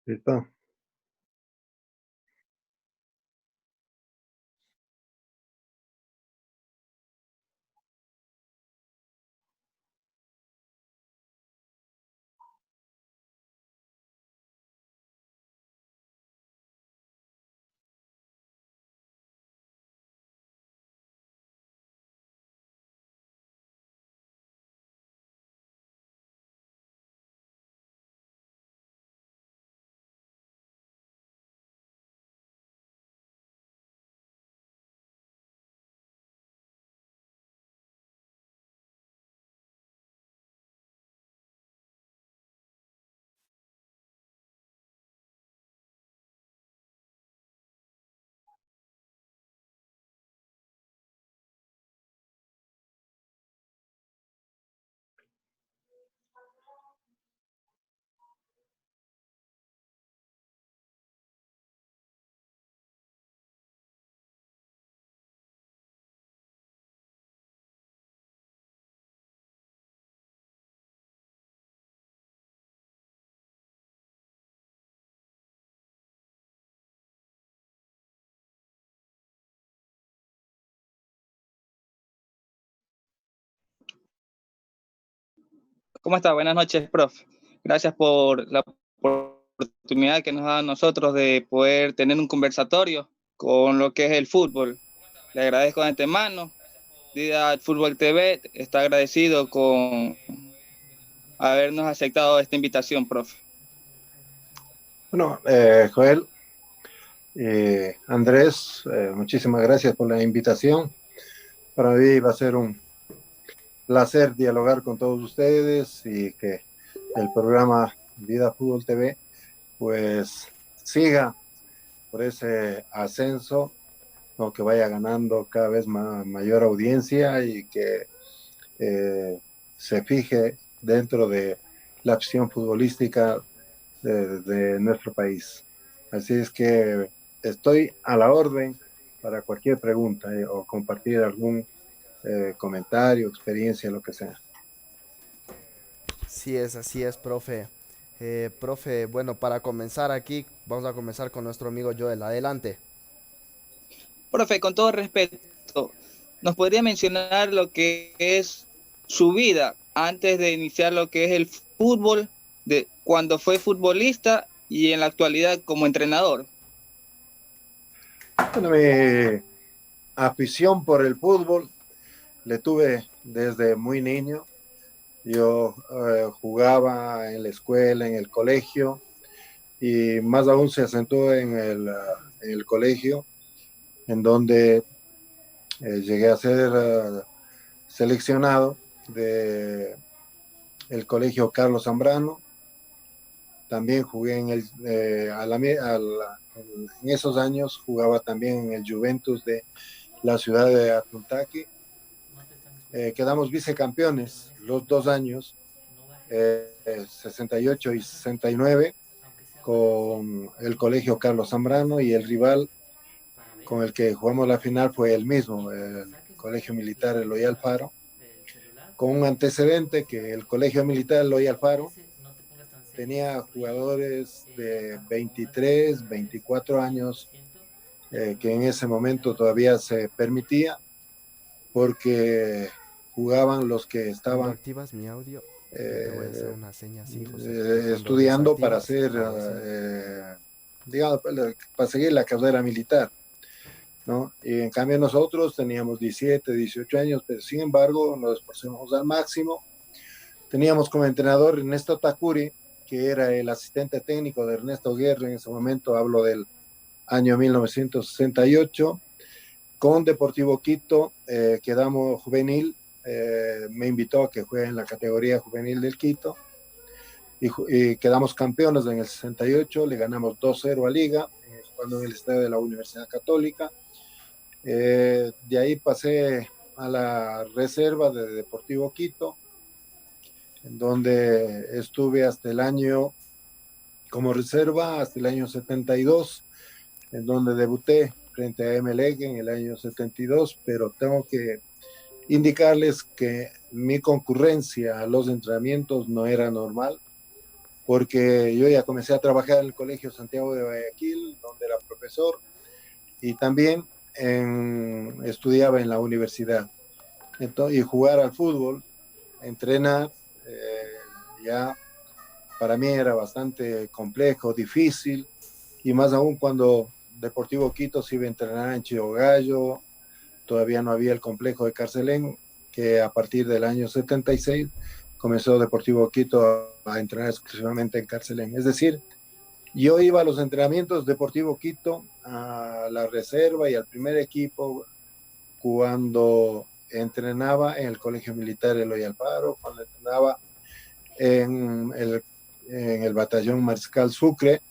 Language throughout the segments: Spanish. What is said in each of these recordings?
Listo. ¿Cómo está? Buenas noches, prof. Gracias por la oportunidad que nos da a nosotros de poder tener un conversatorio con lo que es el fútbol. Le agradezco de antemano. Dida Fútbol TV está agradecido con habernos aceptado esta invitación, prof. Bueno, Joel, Andrés, muchísimas gracias por la invitación. Para mí va a ser un placer dialogar con todos ustedes y que el programa Vida Fútbol TV pues siga por ese ascenso, ¿no? Que vaya ganando cada vez mayor audiencia y que se fije dentro de la acción futbolística de nuestro país. Así es que estoy a la orden para cualquier pregunta o compartir algún comentario, experiencia, lo que sea. Sí es, así es, profe. Profe, bueno, para comenzar aquí, vamos a comenzar con nuestro amigo Joel. Adelante. Profe, con todo respeto, ¿nos podría mencionar lo que es su vida antes de iniciar lo que es el fútbol, de cuando fue futbolista y en la actualidad como entrenador? Bueno, mi afición por el fútbol le tuve desde muy niño. Yo jugaba en la escuela, en el colegio, y más aún se acentuó en el colegio, en donde llegué a ser seleccionado de el colegio Carlos Zambrano. También jugué en esos años jugaba también en el Juventus de la ciudad de Atuntaqui. Quedamos vicecampeones los 2 años, 68 y 69, con el colegio Carlos Zambrano, y el rival con el que jugamos la final fue el mismo, el Colegio Militar Eloy Alfaro, con un antecedente que el Colegio Militar Eloy Alfaro tenía jugadores de 23, 24 años, que en ese momento todavía se permitía, porque jugaban los que Cuando estaban activas mi audio, yo te voy a hacer una seña así, José. Y cuando estudiando para desactivas, hacer, hago así. digamos, para seguir la carrera militar, ¿no? Y en cambio nosotros teníamos 17, 18 años, pero sin embargo nos esforzamos al máximo. Teníamos como entrenador Ernesto Takuri, que era el asistente técnico de Ernesto Guerra en ese momento, hablo del año 1968, con Deportivo Quito. Quedamos juvenil, me invitó a que juegue en la categoría juvenil del Quito, y quedamos campeones en el 68, le ganamos 2-0 a Liga, jugando en el estadio de la Universidad Católica. De ahí pasé a la reserva de Deportivo Quito, en donde estuve hasta el año como reserva, hasta el año 72, en donde debuté frente a Emelec en el año 72, pero tengo que indicarles que mi concurrencia a los entrenamientos no era normal. porque yo ya comencé a trabajar en el Colegio Santiago de Guayaquil, donde era profesor, y también estudiaba en la universidad. Entonces, y jugar al fútbol, entrenar, ya para mí era bastante complejo, difícil, y más aún cuando Deportivo Quito se iba a entrenar en Chiogallo, todavía no había el complejo de Carcelén, que a partir del año 76 comenzó Deportivo Quito a entrenar exclusivamente en Carcelén. Es decir, yo iba a los entrenamientos Deportivo Quito, a la reserva y al primer equipo cuando entrenaba en el Colegio Militar Eloy Alfaro, cuando entrenaba en el batallón Mariscal Sucre,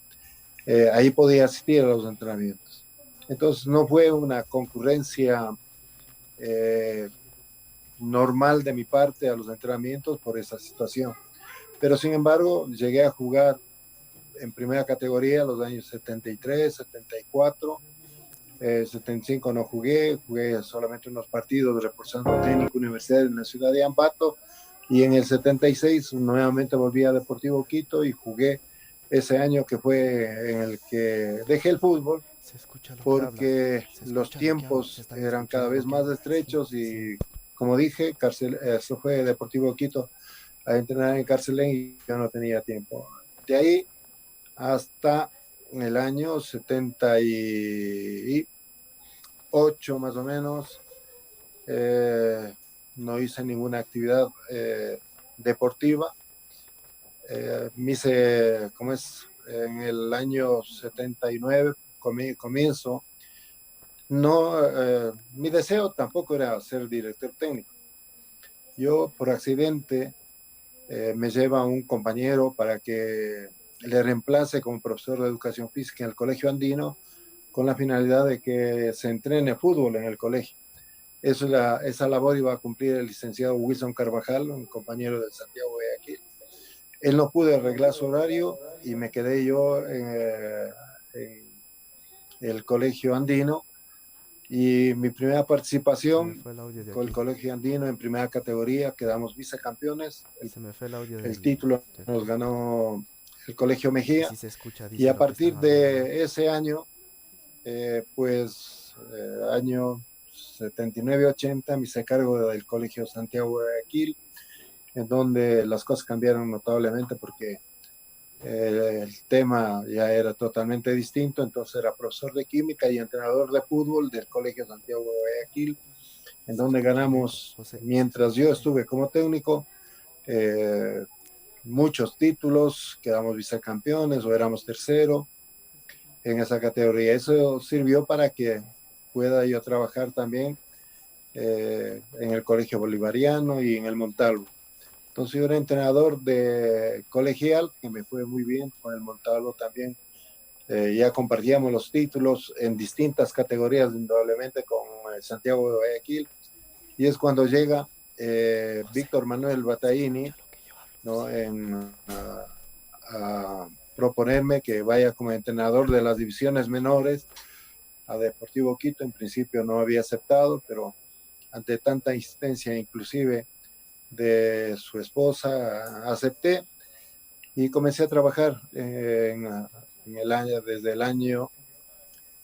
ahí podía asistir a los entrenamientos. Entonces no fue una concurrencia eh, normal de mi parte a los entrenamientos por esa situación. Pero sin embargo, llegué a jugar en primera categoría los años 73, 74, 75 no jugué solamente unos partidos reforzando técnico universitario en la ciudad de Ambato, y en el 76 nuevamente volví a Deportivo Quito y jugué ese año que fue en el que dejé el fútbol Se escucha lo que habla. porque Se los escucha lo que habla. Se tiempos están eran cada escuchando vez lo que más habla. estrechos Sí, y como dije, eso fue Deportivo Quito a entrenar en Carcelén y yo no tenía tiempo. De ahí hasta el año 78 más o menos, no hice ninguna actividad deportiva. Me hice, ¿cómo es? En el año 79 comienzo. No, mi deseo tampoco era ser director técnico. Yo por accidente me lleva un compañero para que le reemplace como profesor de educación física en el Colegio Andino con la finalidad de que se entrene fútbol en el colegio. Esa labor iba a cumplir el licenciado Wilson Carvajal, un compañero del Santiago de aquí. Él no pudo arreglar su horario y me quedé yo en el Colegio Andino, y mi primera se me participación fue el audio de con el aquí. Colegio Andino en primera categoría, quedamos vicecampeones. Se me fue el audio El del, título del nos coso. ganó el Colegio Y Mejía, si se escucha, y dice a lo que partir están hablando, ¿no? de ese año, año 79-80, me hice cargo del Colegio Santiago de Guayaquil, en donde las cosas cambiaron notablemente porque el tema ya era totalmente distinto. Entonces era profesor de química y entrenador de fútbol del Colegio Santiago de Guayaquil, en Se donde escucha lejos, ganamos, José. Se mientras yo escucha lejos. estuve como técnico, eh, muchos títulos, quedamos vicecampeones o éramos tercero en esa categoría. Eso sirvió para que pueda yo trabajar también en el Colegio Bolivariano y en el Montalvo. Entonces yo era entrenador de colegial, que me fue muy bien con el Montalvo también. Ya compartíamos los títulos en distintas categorías, indudablemente, con Santiago de Guayaquil. Y es cuando llega José, Víctor Manuel se Bataini, escucha lo que yo hablo. ¿no? Sí. A proponerme que vaya como entrenador de las divisiones menores a Deportivo Quito. En principio no había aceptado, pero ante tanta insistencia, inclusive de su esposa, acepté y comencé a trabajar el año, desde el año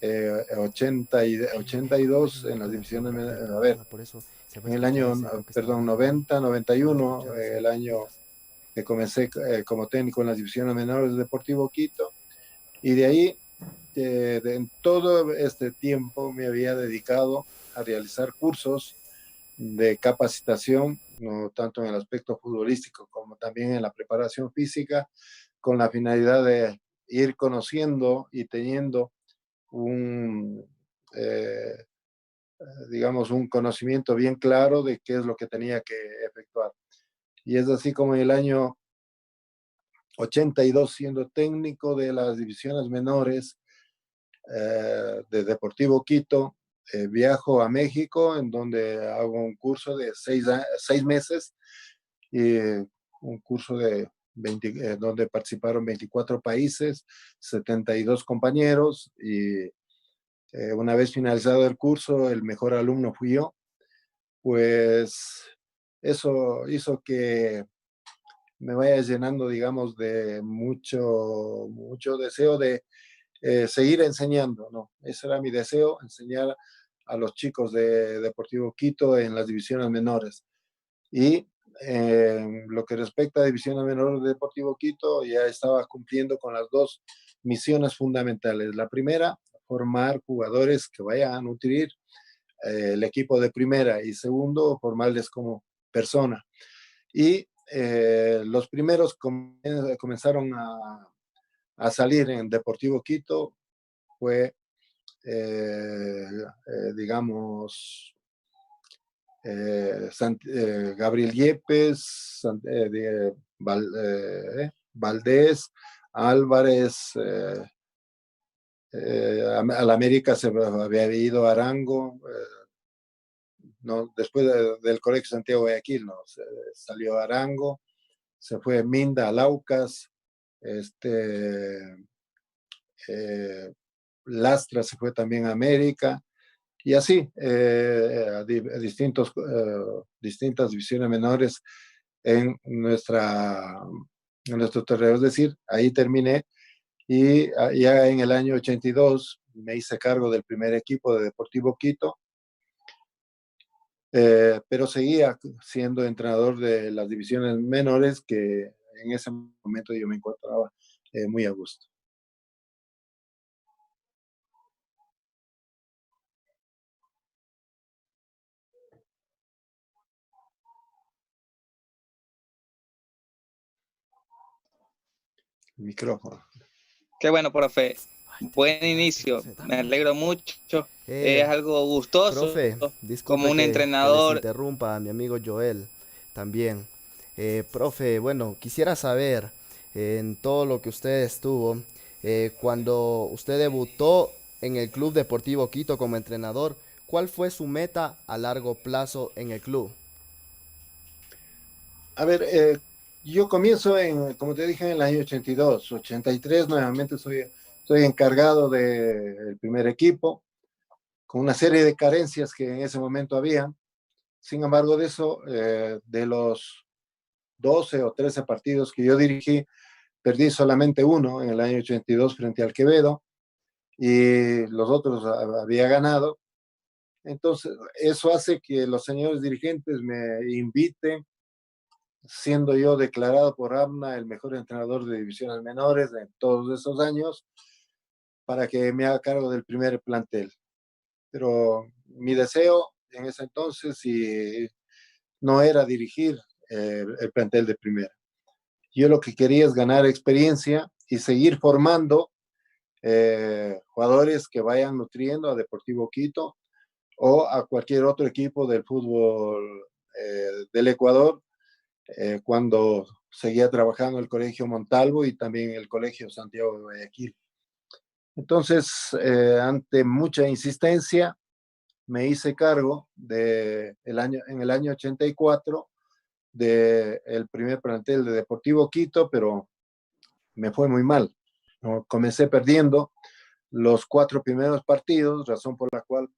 No hay 82 en las minuto divisiones, de a ver, llamada, por eso se va a en el escuchar año, ese eco que está perdón, hablando, ¿no? 90, Se va a 91, escuchar ese el eco. año Digas. que comencé como técnico en las divisiones menores de Deportivo Quito, y de ahí, en todo este tiempo me había dedicado a realizar cursos de capacitación, no tanto en el aspecto futbolístico como también en la preparación física, con la finalidad de ir conociendo y teniendo un, eh, digamos, un conocimiento bien claro de qué es lo que tenía que efectuar. Y es así como en el año 82, siendo técnico de las divisiones menores de Deportivo Quito, viajo a México, en donde hago un curso de 6 meses, y un curso de 20, donde participaron 24 países, 72 compañeros, y una vez finalizado el curso, el mejor alumno fui yo. Pues eso hizo que me vaya llenando, digamos, de mucho deseo de seguir enseñando, ¿no? Ese era mi deseo, enseñar a los chicos de Deportivo Quito en las divisiones menores. Y lo que respecta a divisiones menores de Deportivo Quito, ya estaba cumpliendo con las dos misiones fundamentales. La primera, formar jugadores que vayan a nutrir el equipo de primera, y segundo, formarles como persona. Y los primeros comenzaron salir en Deportivo Quito, fue, digamos, Gabriel Yepes, Valdés, Álvarez, al América se había ido Arango, no, después del Colegio Santiago de Guayaquil, no, salió Arango, se fue Minda a Laucas, Lastra se fue también a América, y así, distintas divisiones menores en nuestro terreno. Es decir, ahí terminé, y ya en el año 82 me hice cargo del primer equipo de Deportivo Quito, pero seguía siendo entrenador de las divisiones menores, que en ese momento yo me encontraba muy a gusto. El micrófono. Qué bueno, profe. Buen inicio. Me alegro mucho. Es algo gustoso Profe, como disculpe un que les entrenador. interrumpa a mi amigo Joel también. Profe, bueno, quisiera saber en todo lo que usted estuvo, cuando usted debutó en el Club Deportivo Quito como entrenador, ¿cuál fue su meta a largo plazo en el club? A ver, yo comienzo como te dije, en el año 82, 83, nuevamente soy encargado del primer equipo, con una serie de carencias que en ese momento había. Sin embargo, de eso, de los 12 o 13 partidos que yo dirigí, perdí solamente uno en el año 82 frente al Quevedo, y los otros había ganado. Entonces, eso hace que los señores dirigentes me inviten, siendo yo declarado por AMNA el mejor entrenador de divisiones menores en todos esos años, para que me haga cargo del primer plantel. Pero mi deseo en ese entonces no era dirigir el plantel de primera. Yo lo que quería es ganar experiencia y seguir formando jugadores que vayan nutriendo a Deportivo Quito o a cualquier otro equipo del fútbol del Ecuador, cuando seguía trabajando en el Colegio Montalvo y también el Colegio Santiago de Guayaquil. Entonces, ante mucha insistencia, me hice cargo en el año 84 del primer plantel de Deportivo Quito, pero me fue muy mal, ¿no? Comencé perdiendo los 4 primeros partidos, razón por la cual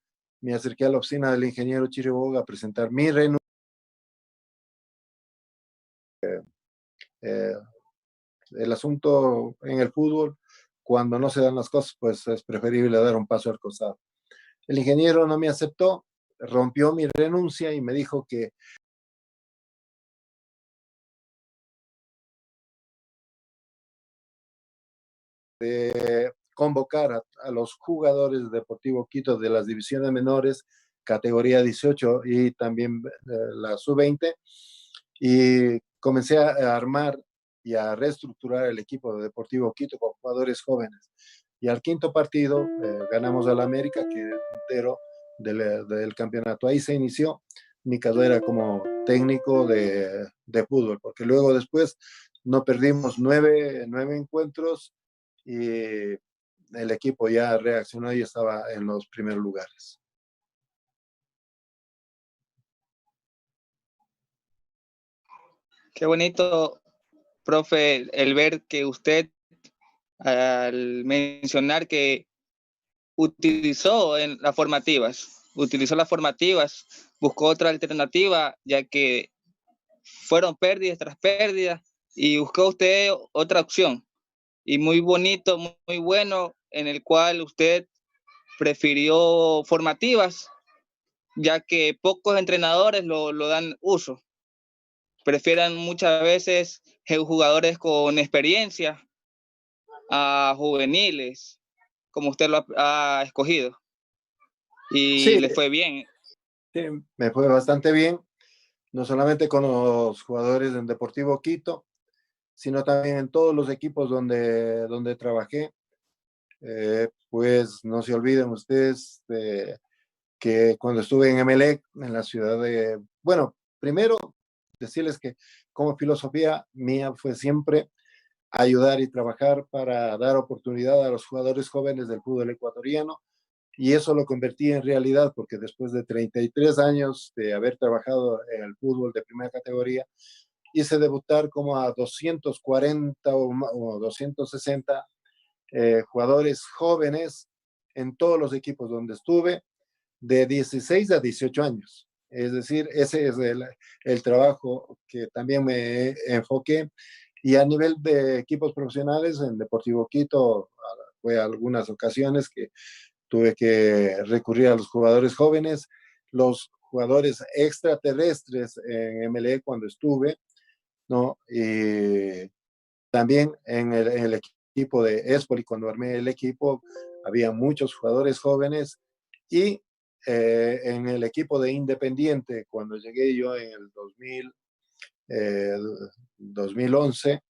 me acerqué a la oficina del ingeniero Chiriboga a presentar mi renuncia. Eh, el asunto en el fútbol, cuando no se dan las cosas, pues es preferible dar un paso al costado. El ingeniero no me aceptó, rompió mi renuncia y me dijo que convocar a los jugadores de Deportivo Quito de las divisiones menores, categoría 18 y también la sub-20, y comencé a armar y a reestructurar el equipo de Deportivo Quito con jugadores jóvenes. Y al quinto partido ganamos al América, que era puntero del campeonato. Ahí se inició mi carrera como técnico de fútbol, porque luego después no perdimos nueve encuentros, y el equipo ya reaccionó y estaba en los primeros lugares. Qué bonito, profe, el ver que usted, al mencionar que utilizó las formativas, buscó otra alternativa, ya que fueron pérdidas tras pérdidas, y buscó usted otra opción. Y muy bonito, muy bueno, en el cual usted prefirió formativas, ya que pocos entrenadores lo dan uso. Prefieren muchas veces jugadores con experiencia a juveniles, como usted lo ha escogido. Y Sí, le fue bien. sí, me fue bastante bien, no solamente con los jugadores en Deportivo Quito, sino también en todos los equipos donde trabajé. Pues no se olviden ustedes que cuando estuve en Emelec, en la ciudad de, bueno, primero decirles que como filosofía mía fue siempre ayudar y trabajar para dar oportunidad a los jugadores jóvenes del fútbol ecuatoriano, y eso lo convertí en realidad porque después de 33 años de haber trabajado en el fútbol de primera categoría, hice debutar como a 240 o 260 jugadores jóvenes en todos los equipos donde estuve, de 16 a 18 años. Es decir, ese es el trabajo que también me enfoqué. Y a nivel de equipos profesionales, en Deportivo Quito fue algunas ocasiones que tuve que recurrir a los jugadores jóvenes, los jugadores extraterrestres en MLE cuando estuve, ¿no? Y también en el equipo de Espoli, cuando armé el equipo, había muchos jugadores jóvenes, y en el equipo de Independiente, cuando llegué yo en el 2011,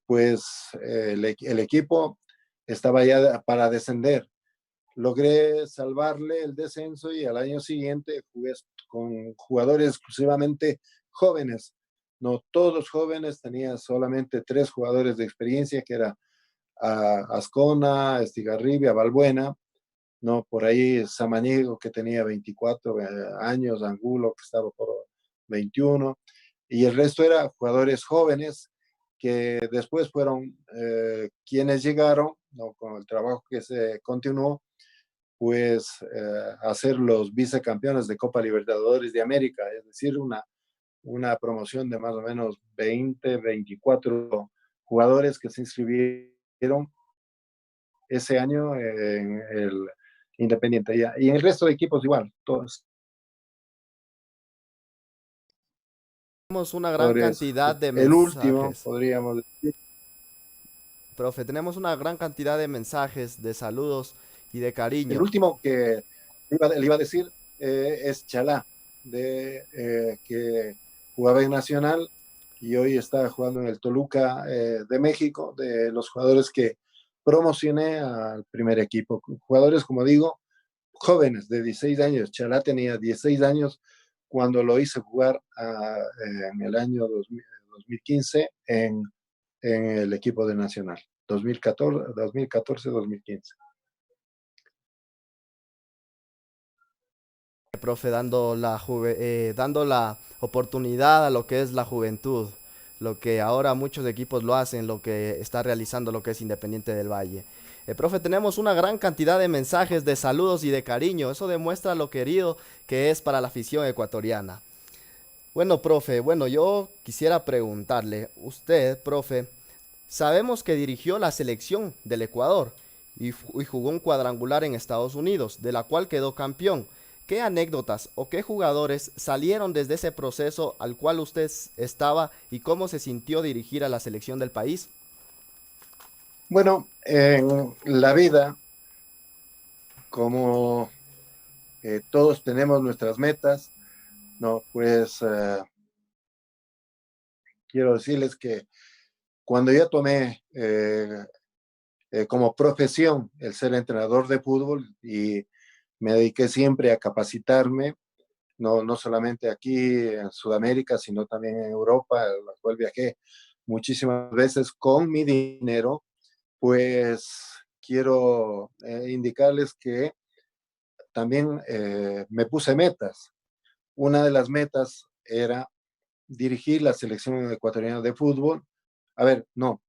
pues el equipo estaba ya para descender. Logré salvarle el descenso y al año siguiente jugué con jugadores exclusivamente jóvenes. No todos jóvenes, tenía solamente 3 jugadores de experiencia, que era Ascona, Estigarribia, Balbuena, no por ahí Samaniego, que tenía 24 años, Angulo, que estaba por 21, y el resto era jugadores jóvenes que después fueron quienes llegaron, ¿no? Con el trabajo que se continuó, pues a ser los vicecampeones de Copa Libertadores de América, es decir, una promoción de más o menos 20, 24 jugadores que se inscribieron ese año en el Independiente. Y en el resto de equipos igual, todos Tenemos una gran jugadores. cantidad de El último, mensajes. podríamos decir, Profe, tenemos una gran cantidad de mensajes, de saludos y de el cariño. último que le iba a decir es Chalá, que jugaba en Nacional y hoy está jugando en el Toluca de México, de los jugadores que promocioné al primer equipo. Jugadores, como digo, jóvenes de 16 años. Chalá tenía 16 años cuando lo hice jugar en el año 2015 en el equipo de Nacional, 2014-2015. Profe, dando la oportunidad a lo que es la juventud, lo que ahora muchos equipos lo hacen, lo que está realizando lo que es Independiente del Valle. Profe, tenemos una gran cantidad de mensajes, de saludos y de cariño. Eso demuestra lo querido que es para la afición ecuatoriana. Bueno, profe, bueno, yo quisiera preguntarle, usted, profe, sabemos que dirigió la selección del Ecuador y jugó un cuadrangular en Estados Unidos, de la cual quedó campeón. ¿Qué anécdotas o qué jugadores salieron desde ese proceso al cual usted estaba y cómo se sintió dirigir a la selección del país? Bueno, en la vida, como todos tenemos nuestras metas, no, pues quiero decirles que cuando yo tomé como profesión el ser entrenador de fútbol y me dediqué siempre a capacitarme, no solamente aquí en Sudamérica, sino también en Europa, a la cual viajé muchísimas veces con mi dinero, pues quiero indicarles que también me puse metas. Una de las metas era dirigir la selección ecuatoriana de fútbol. A ver, no,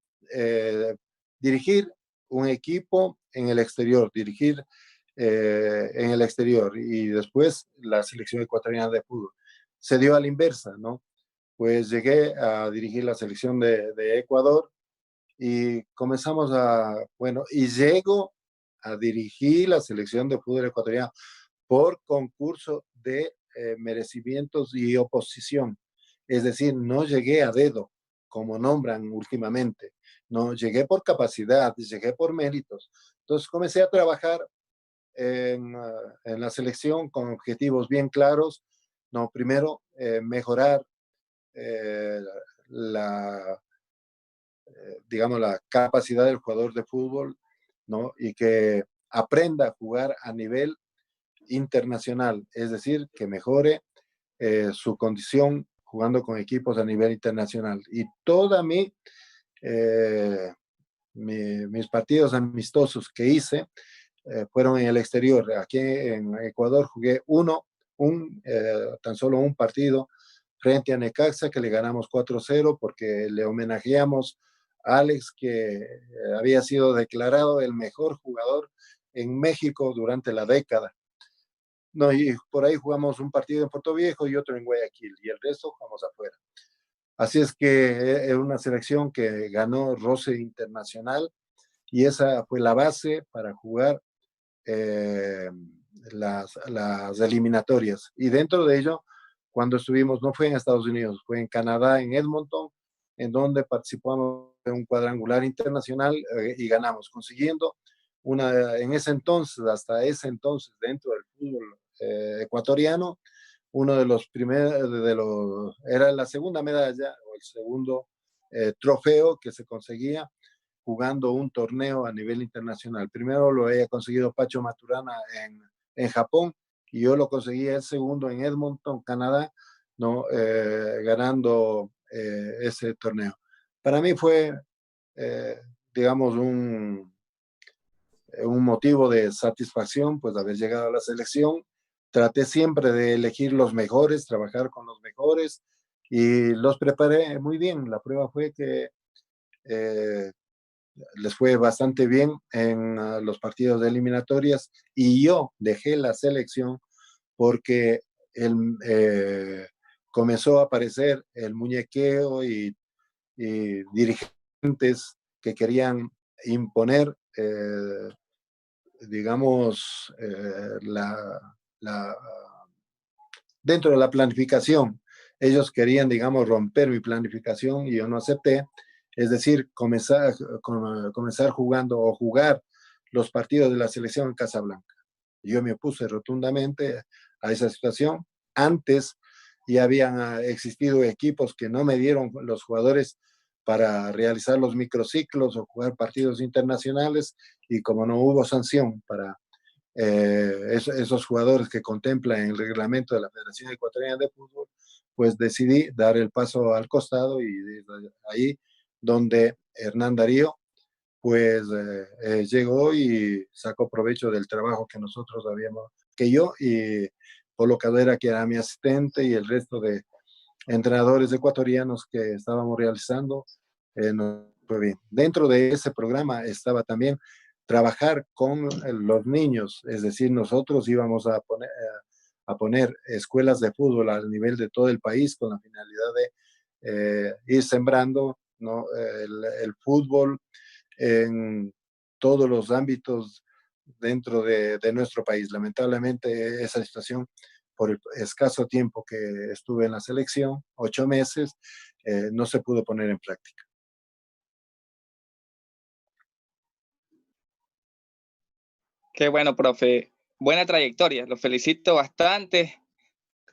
dirigir un equipo en el exterior, dirigir en el exterior y después la selección ecuatoriana de fútbol. Se dio a la inversa, ¿no? pues llegué a dirigir la selección de Ecuador y comenzamos bueno, y llego a dirigir la selección de fútbol ecuatoriano por concurso de merecimientos y oposición. Es decir, no llegué a dedo, como nombran últimamente. No, llegué por capacidad, llegué por méritos. Entonces comencé a trabajar en la selección con objetivos bien claros. No, primero, mejorar eh, la, digamos, la capacidad del jugador de fútbol, ¿no? Y que aprenda a jugar a nivel internacional, es decir, que mejore su condición jugando con equipos a nivel internacional. Y toda mis partidos amistosos que hice fueron en el exterior. Aquí en Ecuador jugué tan solo un partido frente a Necaxa, que le ganamos 4-0 porque le homenajeamos a Alex, que había sido declarado el mejor jugador en México durante la década. No, y por ahí jugamos un partido en Puerto Viejo y otro en Guayaquil, y el resto jugamos afuera. Así es que es una selección que ganó roce internacional y esa fue la base para jugar eh, las eliminatorias. Y dentro de ello, cuando estuvimos, no fue en Estados Unidos, fue en Canadá, en Edmonton, en donde participamos en un cuadrangular internacional y ganamos, consiguiendo en ese entonces, hasta ese entonces, dentro del fútbol ecuatoriano, uno de los primeros, era la segunda medalla o el segundo trofeo que se conseguía jugando un torneo a nivel internacional. Primero lo había conseguido Pacho Maturana en Japón y yo lo conseguí el segundo en Edmonton, Canadá, ¿no? Ganando ese torneo. Para mí fue, eh, digamos, un motivo de satisfacción, pues, de haber llegado a la selección. Traté siempre de elegir los mejores, trabajar con los mejores y los preparé muy bien. La prueba fue que eh, les fue bastante bien en los partidos de eliminatorias y yo dejé la selección porque comenzó a aparecer el muñequeo y dirigentes que querían imponer, digamos, la, dentro de la planificación. Ellos querían, digamos, romper mi planificación y yo no acepté. Es decir, comenzar jugando o jugar los partidos de la selección en Casablanca. Yo me opuse rotundamente a esa situación. Antes ya habían existido equipos que no me dieron los jugadores para realizar los microciclos o jugar partidos internacionales y como no hubo sanción para esos jugadores que contempla en el reglamento de la Federación Ecuatoriana de Fútbol, pues decidí dar el paso al costado y ahí donde Hernán Darío pues llegó y sacó provecho del trabajo que nosotros habíamos, que yo y Polo Cadera, que era mi asistente, y el resto de entrenadores ecuatorianos que estábamos realizando, nos fue bien. Dentro de ese programa estaba también trabajar con los niños, es decir, nosotros íbamos a poner escuelas de fútbol al nivel de todo el país con la finalidad de ir sembrando, ¿no? el fútbol en todos los ámbitos dentro de nuestro país. Lamentablemente esa situación, por el escaso tiempo que estuve en la selección, 8 meses, no se pudo poner en práctica. Qué bueno, profe. Buena trayectoria. Lo felicito bastante.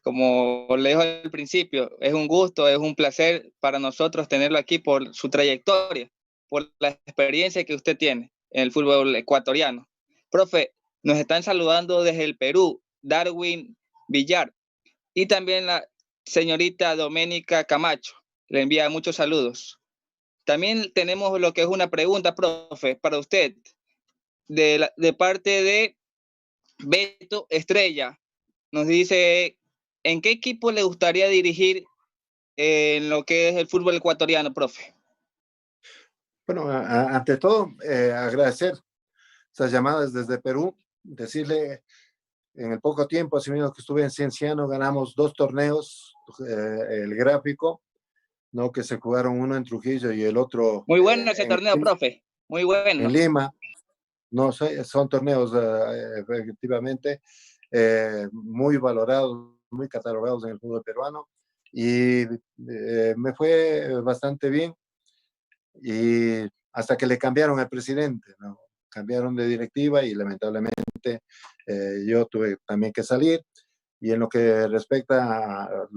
Como le dijo al principio, es un gusto, es un placer para nosotros tenerlo aquí por su trayectoria, por la experiencia que usted tiene en el fútbol ecuatoriano. Profe, nos están saludando desde el Perú, Darwin Villar, y también la señorita Doménica Camacho. Le envía muchos saludos. También tenemos lo que es una pregunta, profe, para usted, de parte de Beto Estrella. Nos dice, ¿en qué equipo le gustaría dirigir en lo que es el fútbol ecuatoriano, profe? Bueno, ante todo, agradecer esas llamadas desde Perú, decirle en el poco tiempo, así mismo que estuve en Cienciano, ganamos 2 torneos, el gráfico, ¿no? Que se jugaron uno en Trujillo y el otro Muy bueno ese torneo, profe. Muy bueno. en Lima. No, son torneos efectivamente muy valorados, muy catalogados en el fútbol peruano y me fue bastante bien y hasta que le cambiaron al presidente, ¿no? Cambiaron de directiva y lamentablemente yo tuve también que salir. Y en lo que respecta a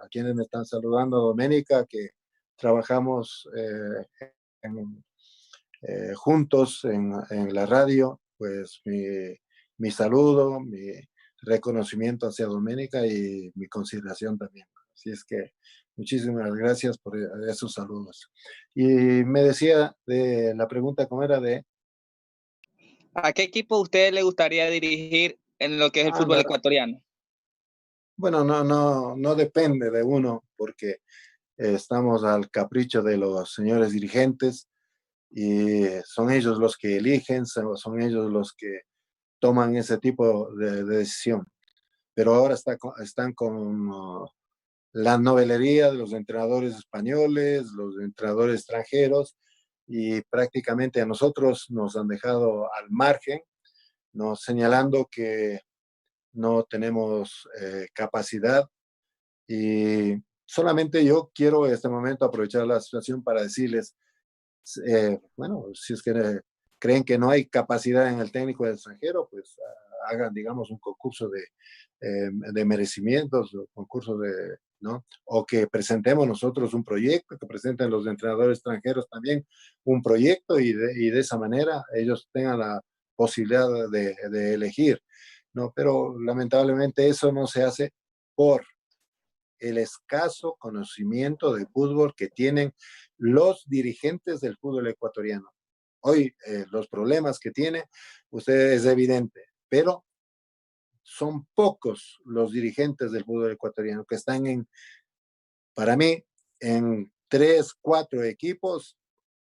quienes me están saludando, Doménica, que trabajamos en, juntos en la radio, pues mi saludo, mi reconocimiento hacia Doménica y mi consideración también. Así es que muchísimas gracias por esos saludos. Y me decía de la pregunta, ¿cómo era de? ¿A qué equipo a usted le gustaría dirigir en lo que es el fútbol No, ecuatoriano? bueno, no depende de uno, porque estamos al capricho de los señores dirigentes y son ellos los que eligen, son ellos los que toman ese tipo de decisión. Pero ahora están con la novelería de los entrenadores españoles, los entrenadores extranjeros, y prácticamente a nosotros nos han dejado al margen, ¿no? Señalando que no tenemos capacidad. Y solamente yo quiero en este momento aprovechar la situación para decirles, bueno, si es que creen que no hay capacidad en el técnico del extranjero, pues hagan, digamos, un concurso de merecimientos, concurso de, ¿no? O que presentemos nosotros un proyecto, que presenten los entrenadores extranjeros también un proyecto y de esa manera ellos tengan la posibilidad de elegir, ¿no? Pero lamentablemente eso no se hace por el escaso conocimiento de fútbol que tienen los dirigentes del fútbol ecuatoriano. Hoy los problemas que tiene, usted es evidente, pero son pocos los dirigentes del fútbol ecuatoriano que están para mí, en 3, 4 equipos,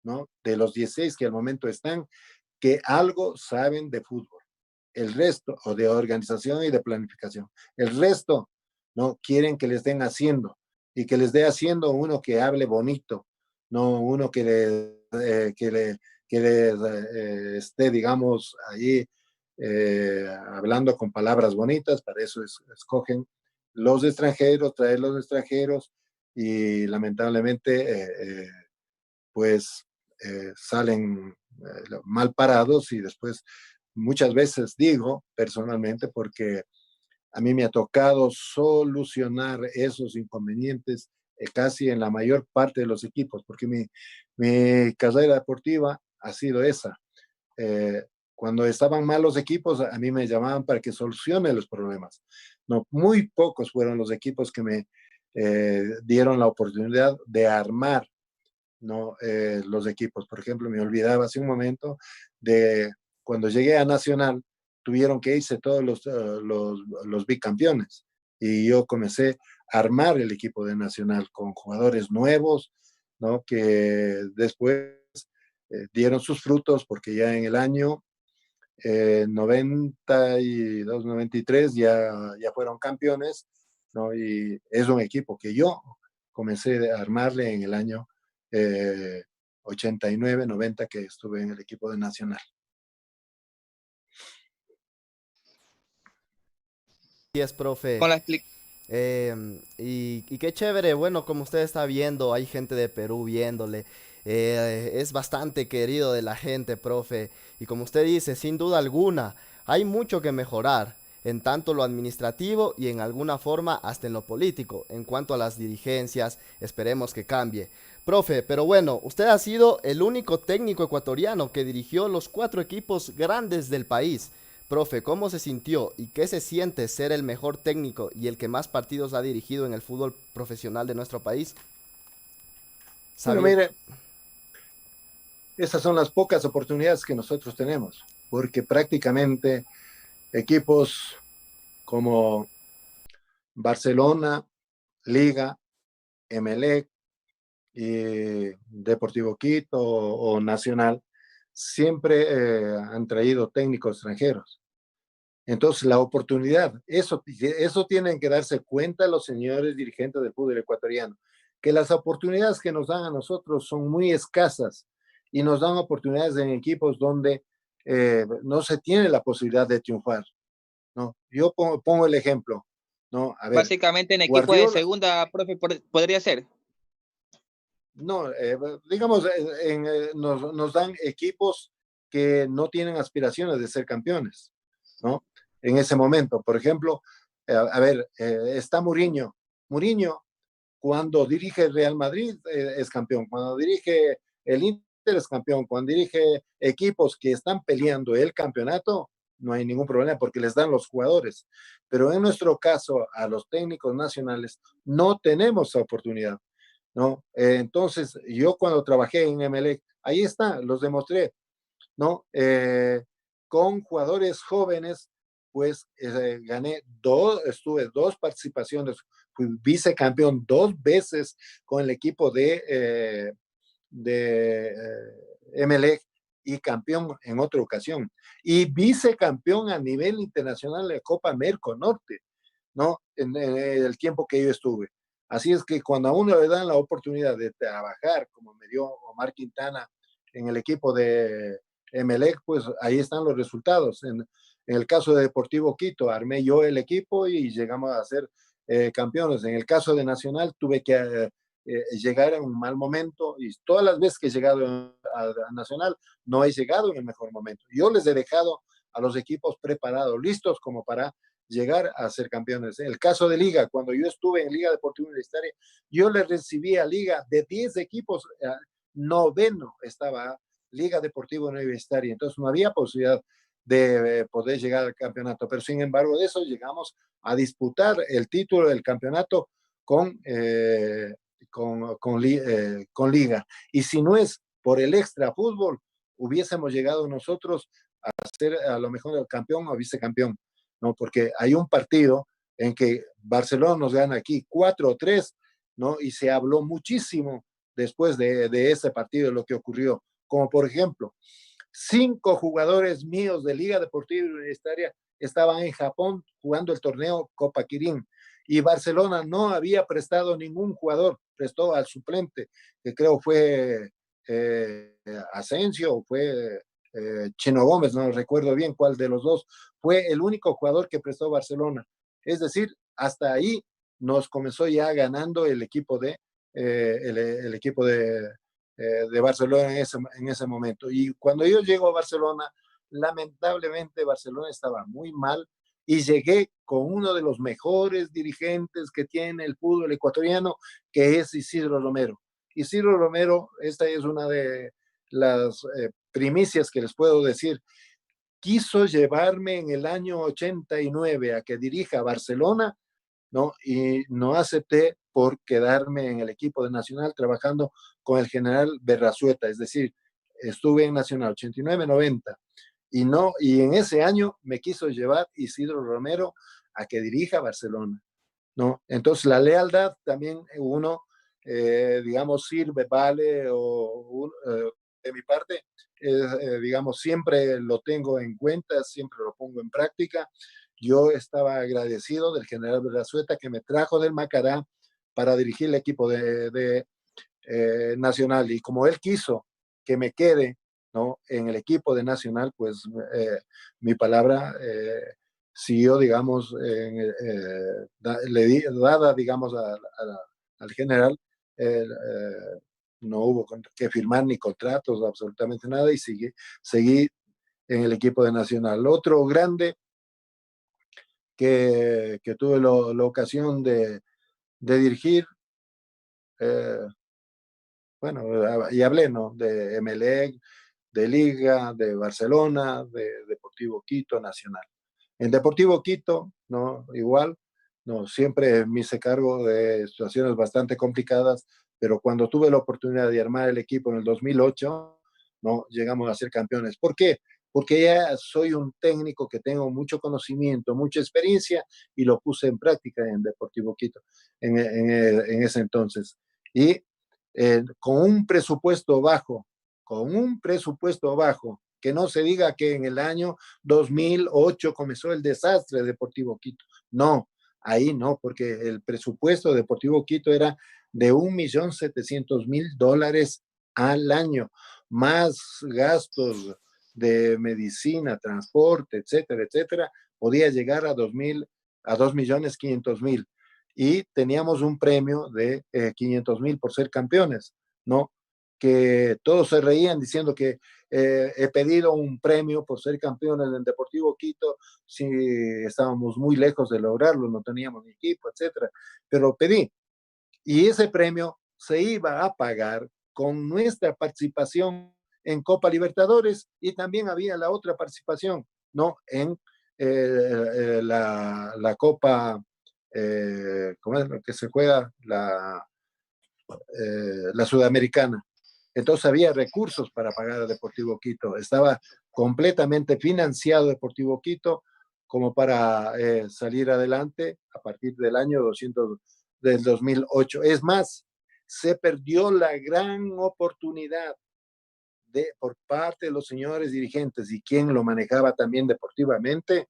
¿no? De los 16 que al momento están, que algo saben de fútbol. El resto, o de organización y de planificación. El resto, no quieren que les den haciendo y que les dé haciendo uno que hable bonito, no uno que le esté, digamos, ahí hablando con palabras bonitas. Para eso escogen los extranjeros, traer los extranjeros y lamentablemente pues salen mal parados y después muchas veces digo personalmente porque a mí me ha tocado solucionar esos inconvenientes casi en la mayor parte de los equipos, porque mi carrera deportiva ha sido esa. Eh, Cuando estaban mal los equipos, a mí me llamaban para que solucione los problemas. No, muy pocos fueron los equipos que me dieron la oportunidad de armar, ¿no? Los equipos. Por ejemplo, me olvidaba hace un momento de cuando llegué a Nacional, tuvieron que irse todos los bicampeones y yo comencé a armar el equipo de Nacional con jugadores nuevos, ¿no? Que después dieron sus frutos porque ya en el año 92, 93 ya fueron campeones, ¿no? Y es un equipo que yo comencé a armarle en el año eh, 89, 90 que estuve en el equipo de Nacional. Gracias, profe. Con la expli- Y qué chévere, bueno, como usted está viendo, hay gente de Perú viéndole. Es bastante querido de la gente, profe. Y como usted dice, sin duda alguna, hay mucho que mejorar en tanto lo administrativo y en alguna forma hasta en lo político. En cuanto a las dirigencias, esperemos que cambie. Profe, pero bueno, usted ha sido el único técnico ecuatoriano que dirigió los 4 equipos grandes del país. Profe, ¿cómo se sintió y qué se siente ser el mejor técnico y el que más partidos ha dirigido en el fútbol profesional de nuestro país? Bueno, Sabiendo. mire, esas son las pocas oportunidades que nosotros tenemos, porque prácticamente equipos como Barcelona, Liga, Emelec y Deportivo Quito o Nacional siempre han traído técnicos extranjeros. Entonces, la oportunidad, eso tienen que darse cuenta los señores dirigentes del fútbol ecuatoriano, que las oportunidades que nos dan a nosotros son muy escasas y nos dan oportunidades en equipos donde no se tiene la posibilidad de triunfar, ¿no? Yo pongo el ejemplo, ¿no? A ver, Básicamente en equipo de Guardiola, segunda, profe, podría ser. no, digamos, nos dan equipos que no tienen aspiraciones de ser campeones, ¿no? En ese momento, por ejemplo, a ver, está Mourinho. Mourinho, cuando dirige el Real Madrid, es campeón. Cuando dirige el Inter, es campeón. Cuando dirige equipos que están peleando el campeonato, no hay ningún problema porque les dan los jugadores. Pero en nuestro caso, a los técnicos nacionales, no tenemos esa oportunidad, ¿no? Entonces, yo cuando trabajé en Emelec, ahí está, los demostré, ¿no? Con jugadores jóvenes, pues estuve dos participaciones, fui vicecampeón dos veces con el equipo de Emelec y campeón en otra ocasión. Y vicecampeón a nivel internacional de Copa Merconorte, ¿no? En el tiempo que yo estuve. Así es que cuando a uno le dan la oportunidad de trabajar, como me dio Omar Quintana en el equipo de Emelec, pues ahí están los resultados. En el caso de Deportivo Quito, armé yo el equipo y llegamos a ser campeones. En el caso de Nacional, tuve que llegar en un mal momento y todas las veces que he llegado a Nacional, no he llegado en el mejor momento. Yo les he dejado a los equipos preparados, listos como para llegar a ser campeones. En el caso de Liga, cuando yo estuve en Liga Deportiva Universitaria, yo le recibí a Liga de 10 equipos, noveno estaba Liga Deportiva Universitaria, entonces no había posibilidad de poder llegar al campeonato, pero sin embargo de eso llegamos a disputar el título del campeonato con Liga. Y si no es por el extra fútbol, hubiésemos llegado nosotros a ser a lo mejor el campeón o vicecampeón, ¿no? Porque hay un partido en que Barcelona nos gana aquí 4-3, ¿no? Y se habló muchísimo después de ese partido de lo que ocurrió. Como por ejemplo, 5 jugadores míos de Liga Deportiva Universitaria estaban en Japón jugando el torneo Copa Kirin y Barcelona no había prestado ningún jugador, prestó al suplente, que creo fue Asensio, fue Chino Gómez, no recuerdo bien cuál de los dos, fue el único jugador que prestó Barcelona. Es decir, hasta ahí nos comenzó ya ganando el equipo el equipo de Barcelona en ese momento. Y cuando yo llego a Barcelona, lamentablemente Barcelona estaba muy mal y llegué con uno de los mejores dirigentes que tiene el fútbol ecuatoriano, que es Isidro Romero. Isidro Romero, esta es una de las primicias que les puedo decir, quiso llevarme en el año 89 a que dirija Barcelona, ¿no? Y no acepté por quedarme en el equipo de Nacional trabajando con el general Berrazueta, es decir, estuve en Nacional 89-90 y no, y en ese año me quiso llevar Isidro Romero a que dirija Barcelona, ¿no? Entonces la lealtad también uno, digamos, sirve, vale, de mi parte, digamos, siempre lo tengo en cuenta, siempre lo pongo en práctica. Yo estaba agradecido del general Berrazueta que me trajo del Macará para dirigir el equipo de Nacional y como él quiso que me quede, ¿no? En el equipo de Nacional, pues mi palabra siguió, digamos, dada, digamos, al general, no hubo que firmar ni contratos, absolutamente nada, y seguí en el equipo de Nacional. Otro grande que tuve la ocasión de dirigir, eh, bueno, y hablé, ¿no? De Emelec, de Liga, de Barcelona, de Deportivo Quito, Nacional. En Deportivo Quito, ¿no? Igual, no, siempre me hice cargo de situaciones bastante complicadas, pero cuando tuve la oportunidad de armar el equipo en el 2008, ¿no? Llegamos a ser campeones. ¿Por qué? Porque ya soy un técnico que tengo mucho conocimiento, mucha experiencia y lo puse en práctica en Deportivo Quito en ese entonces. Y con un presupuesto bajo, que no se diga que en el año 2008 comenzó el desastre de Deportivo Quito. No, ahí no, porque el presupuesto de Deportivo Quito era de $1.700.000 al año, más gastos de medicina, transporte, etcétera, etcétera, podía llegar a 2.500.000. Y teníamos un premio de 500.000 por ser campeones, ¿no? Que todos se reían diciendo que he pedido un premio por ser campeones del Deportivo Quito, si estábamos muy lejos de lograrlo, no teníamos ni equipo, etcétera, pero pedí. Y ese premio se iba a pagar con nuestra participación en Copa Libertadores, y también había la otra participación, ¿no? En la Copa, ¿cómo es lo que se juega? La Sudamericana. Entonces había recursos para pagar a Deportivo Quito. Estaba completamente financiado Deportivo Quito como para salir adelante a partir del año 200 del 2008. Es más, se perdió la gran oportunidad por parte de los señores dirigentes y quien lo manejaba también deportivamente,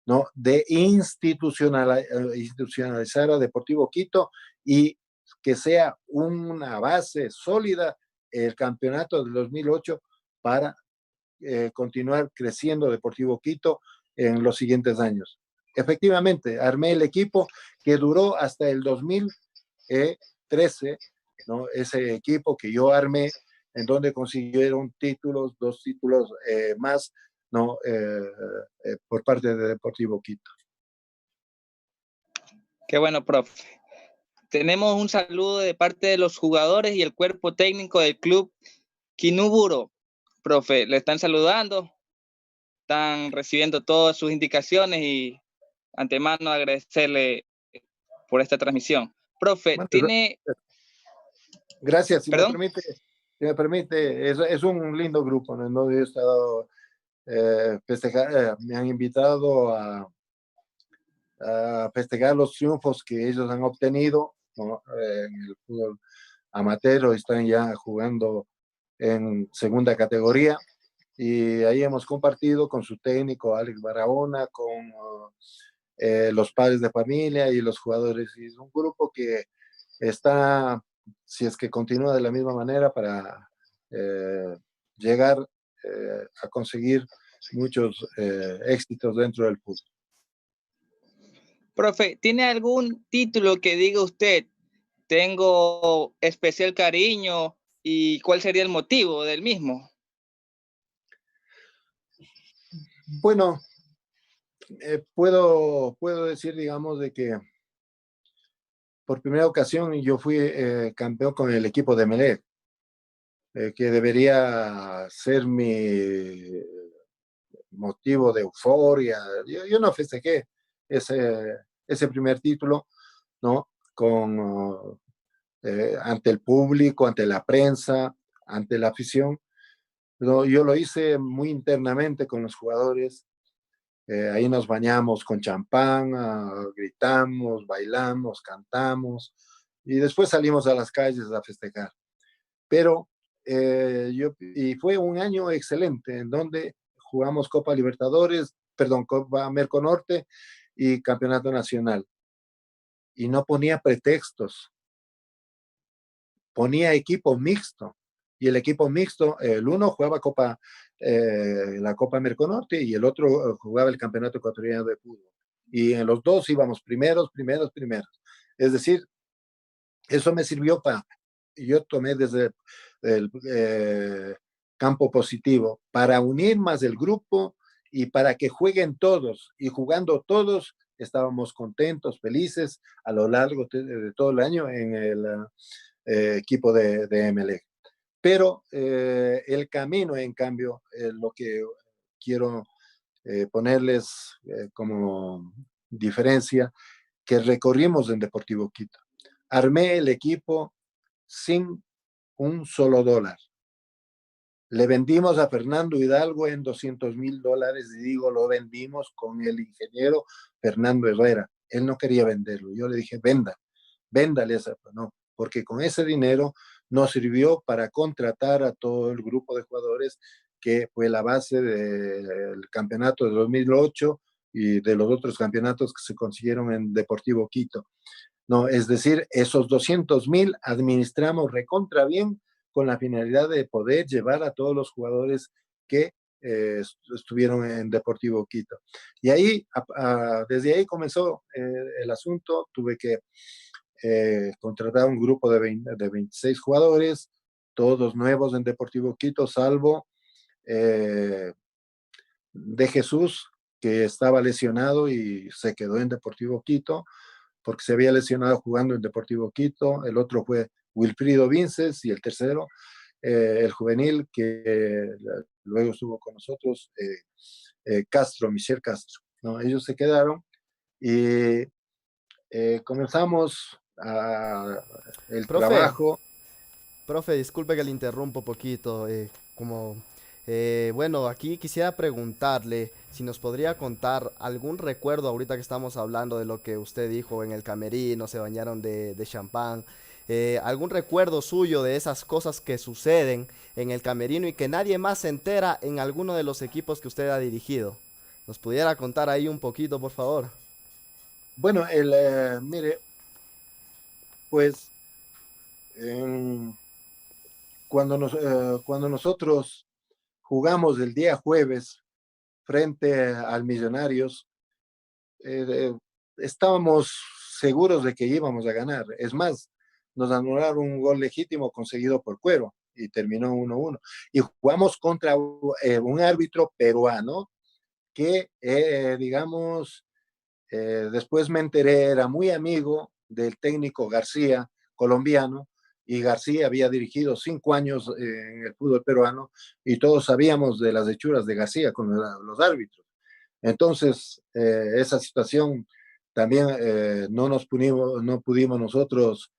¿no? De institucionalizar a Deportivo Quito y que sea una base sólida el campeonato del 2008 para continuar creciendo Deportivo Quito en los siguientes años. Efectivamente, armé el equipo que duró hasta el 2013, ¿no? Ese equipo que yo armé, en donde consiguieron títulos, 2 títulos más, ¿no? Por parte de Deportivo Quito. Qué bueno, profe. Tenemos un saludo de parte de los jugadores y el cuerpo técnico del club Quinuburo. Profe, le están saludando, están recibiendo todas sus indicaciones y antemano agradecerle por esta transmisión. Profe, tiene... Gracias, ¿Perdón? si me permite, es un lindo grupo, ¿no? Yo he estado festejar, me han invitado a festejar los triunfos que ellos han obtenido, ¿no? En el fútbol amateur, están ya jugando en segunda categoría, y ahí hemos compartido con su técnico Alex Barahona, con los padres de familia y los jugadores, y es un grupo que está, si es que continúa de la misma manera, para llegar a conseguir muchos éxitos dentro del fútbol. Profe, ¿tiene algún título que diga usted, tengo especial cariño, y cuál sería el motivo del mismo? Bueno, puedo decir, digamos, de que por primera ocasión yo fui campeón con el equipo de Emelec, que debería ser mi motivo de euforia. Yo no festejé ese primer título, ¿no? Ante el público, ante la prensa, ante la afición. No, yo lo hice muy internamente con los jugadores. Ahí nos bañamos con champán, gritamos, bailamos, cantamos, y después salimos a las calles a festejar. Pero y fue un año excelente en donde jugamos Copa Libertadores, perdón, Copa Merconorte y Campeonato Nacional. Y no ponía pretextos, ponía equipo mixto. Y el equipo mixto, el uno jugaba la Copa Merconorte, y el otro jugaba el Campeonato Ecuatoriano de Fútbol. Y en los dos íbamos primeros. Es decir, eso me sirvió yo tomé desde el campo positivo para unir más el grupo y para que jueguen todos. Y jugando todos, estábamos contentos, felices a lo largo de todo el año en el equipo de Emelec. Pero el camino, en cambio, lo que quiero ponerles como diferencia, que recorrimos en Deportivo Quito. Armé el equipo sin un solo dólar. Le vendimos a Fernando Hidalgo en $200.000, y digo, lo vendimos con el ingeniero Fernando Herrera. Él no quería venderlo. Yo le dije, véndale esa, no, porque con ese dinero nos sirvió para contratar a todo el grupo de jugadores que fue la base del campeonato de 2008 y de los otros campeonatos que se consiguieron en Deportivo Quito. ¿no? Es decir, esos 200.000 administramos recontra bien con la finalidad de poder llevar a todos los jugadores que estuvieron en Deportivo Quito. Y ahí, desde ahí comenzó el asunto. Tuve que contratar un grupo de 26 jugadores, todos nuevos en Deportivo Quito, salvo de Jesús, que estaba lesionado y se quedó en Deportivo Quito porque se había lesionado jugando en Deportivo Quito. El otro fue Wilfrido Vinces y el tercero, el juvenil que luego estuvo con nosotros, Castro, Michel Castro, ¿no? Ellos se quedaron y comenzamos el Profe, trabajo. Profe, disculpe que le interrumpo un poquito. Bueno, aquí quisiera preguntarle si nos podría contar algún recuerdo ahorita que estamos hablando de lo que usted dijo en el camerino, se bañaron de champán. Algún recuerdo suyo de esas cosas que suceden en el camerino y que nadie más se entera en alguno de los equipos que usted ha dirigido. ¿Nos pudiera contar ahí un poquito, por favor? Bueno, mire, pues en, cuando nosotros jugamos el día jueves frente al Millonarios, eh, estábamos seguros de que íbamos a ganar. Es más, nos anularon un gol legítimo conseguido por Cuero y terminó 1-1. Y jugamos contra un árbitro peruano que, digamos, después me enteré, era muy amigo del técnico García, colombiano, y García había dirigido 5 años en el fútbol peruano y todos sabíamos de las hechuras de García con los árbitros. Entonces, esa situación también no pudimos nosotros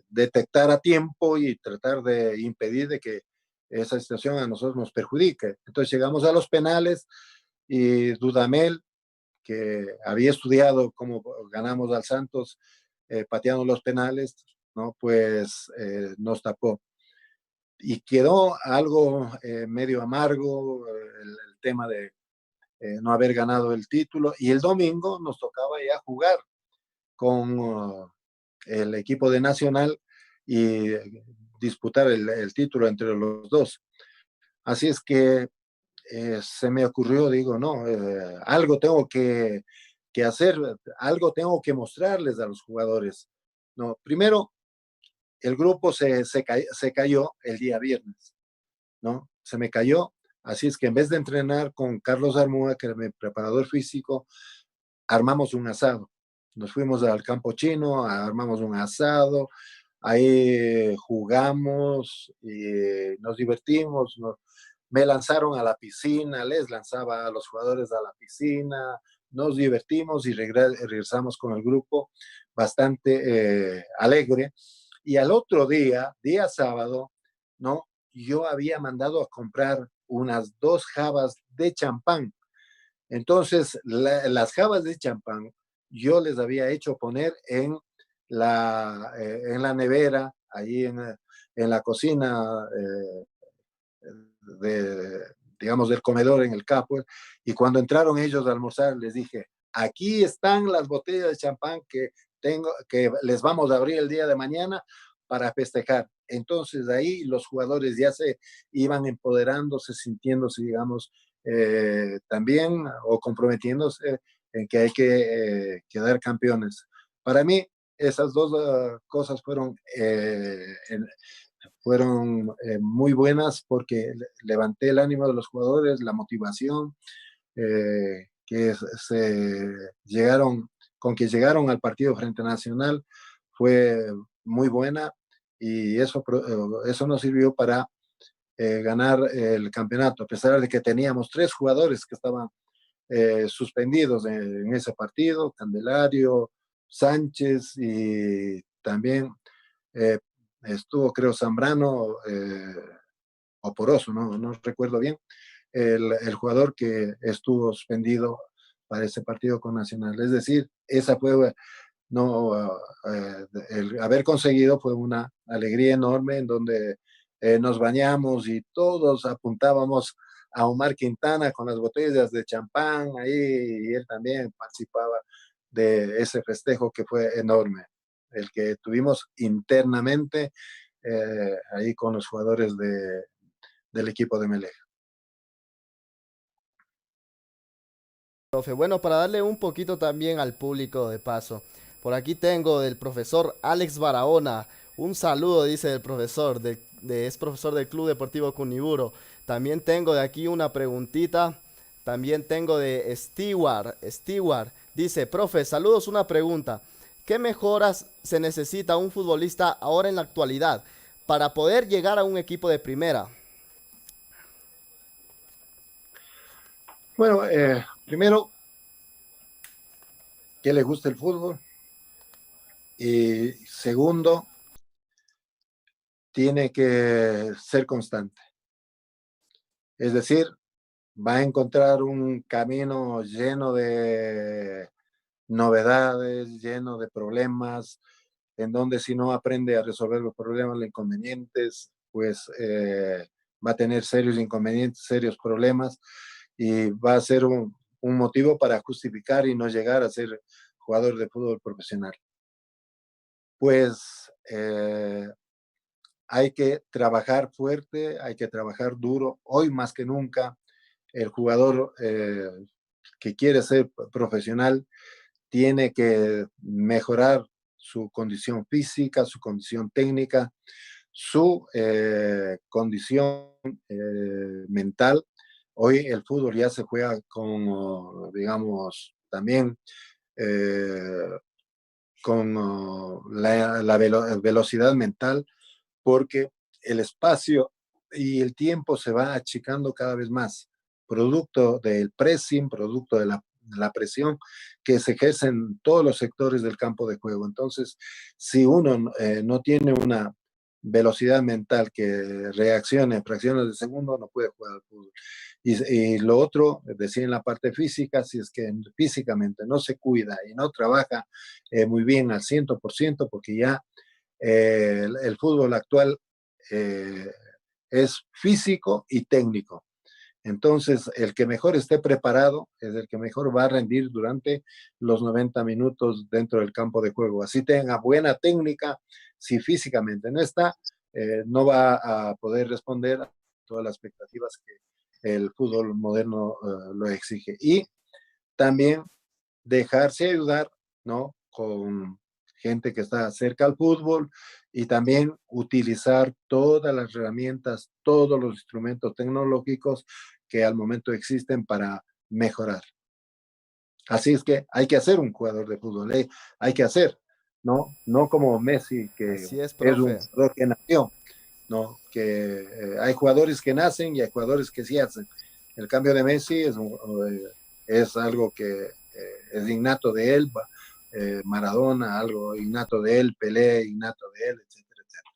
detectar a tiempo y tratar de impedir de que esa situación a nosotros nos perjudique. Entonces llegamos a los penales y Dudamel, que había estudiado cómo ganamos al Santos pateando los penales, ¿no? Pues nos tapó. Y quedó algo medio amargo el tema de no haber ganado el título. Y el domingo nos tocaba ya jugar con el equipo de Nacional y disputar el título entre los dos. Así es que se me ocurrió, digo, no, algo tengo que hacer, algo tengo que mostrarles a los jugadores. No, primero, el grupo se cayó el día viernes, ¿no? Se me cayó, así es que en vez de entrenar con Carlos Armúa, que era mi preparador físico, armamos un asado. Nos fuimos al campo chino, armamos un asado, ahí jugamos y nos divertimos. Me lanzaron a la piscina, les lanzaba a los jugadores a la piscina, nos divertimos y regresamos con el grupo bastante alegre. Y al otro día, día sábado, ¿no? Yo había mandado a comprar unas 2 jabas de champán. Entonces, las jabas de champán yo les había hecho poner en la nevera, ahí en la cocina de, digamos, del comedor en el capo. Y cuando entraron ellos a almorzar, les dije, aquí están las botellas de champán que les vamos a abrir el día de mañana para festejar. Entonces ahí los jugadores ya se iban empoderándose, sintiéndose, digamos, también o comprometiéndose en que hay que quedar campeones. Para mí, esas dos cosas fueron muy buenas porque levanté el ánimo de los jugadores, la motivación, que se llegaron, con que llegaron al partido frente a Nacional fue muy buena y eso nos sirvió para ganar el campeonato, a pesar de que teníamos 3 jugadores que estaban suspendidos en ese partido, Candelario, Sánchez y también eh, estuvo, creo, Zambrano o Poroso, no recuerdo bien, el jugador que estuvo suspendido para ese partido con Nacional. Es decir, esa fue, no, el haber conseguido fue una alegría enorme en donde nos bañamos y todos apuntábamos a Omar Quintana con las botellas de champán ahí y él también participaba de ese festejo que fue enorme, el que tuvimos internamente ahí con los jugadores del equipo de Melec. Profe, bueno, para darle un poquito también al público de paso, por aquí tengo del profesor Alex Barahona. Un saludo, dice el profesor, es profesor del Club Deportivo Cuniburo. También tengo de aquí una preguntita. También tengo de Stewart. Stewart dice, profe, saludos, una pregunta. ¿Qué mejoras se necesita un futbolista ahora en la actualidad para poder llegar a un equipo de primera? Bueno, primero, que le guste el fútbol. Y segundo, tiene que ser constante. Es decir, va a encontrar un camino lleno de novedades, lleno de problemas, en donde si no aprende a resolver los problemas, los inconvenientes, pues va a tener serios inconvenientes, serios problemas, y va a ser un motivo para justificar y no llegar a ser jugador de fútbol profesional. Pues hay que trabajar fuerte, hay que trabajar duro. Hoy más que nunca, el jugador que quiere ser profesional tiene que mejorar su condición física, su condición técnica, su condición mental. Hoy el fútbol ya se juega con, digamos, también con la velocidad mental, porque el espacio y el tiempo se va achicando cada vez más, producto del pressing, producto de la presión que se ejerce en todos los sectores del campo de juego. Entonces, si uno no tiene una velocidad mental que reaccione en fracciones de segundo, no puede jugar al fútbol. Y lo otro, decía en la parte física, si es que físicamente no se cuida y no trabaja muy bien al 100%, porque ya el fútbol actual eh, es físico y técnico. Entonces, el que mejor esté preparado es el que mejor va a rendir durante los 90 minutos dentro del campo de juego. Así tenga buena técnica, si físicamente no está, no va a poder responder a todas las expectativas que el fútbol moderno lo exige. Y también dejarse ayudar, ¿no? Con gente que está cerca al fútbol, y también utilizar todas las herramientas, todos los instrumentos tecnológicos que al momento existen para mejorar. Así es que hay que hacer un jugador de fútbol, hay que hacer, ¿no? No como Messi, que Así es, es un profe. jugador que nació, ¿no? Que hay jugadores que nacen y hay jugadores que sí hacen. El cambio de Messi es algo que es innato de él, Maradona, algo innato de él, Pelé, innato de él, etcétera, etcétera.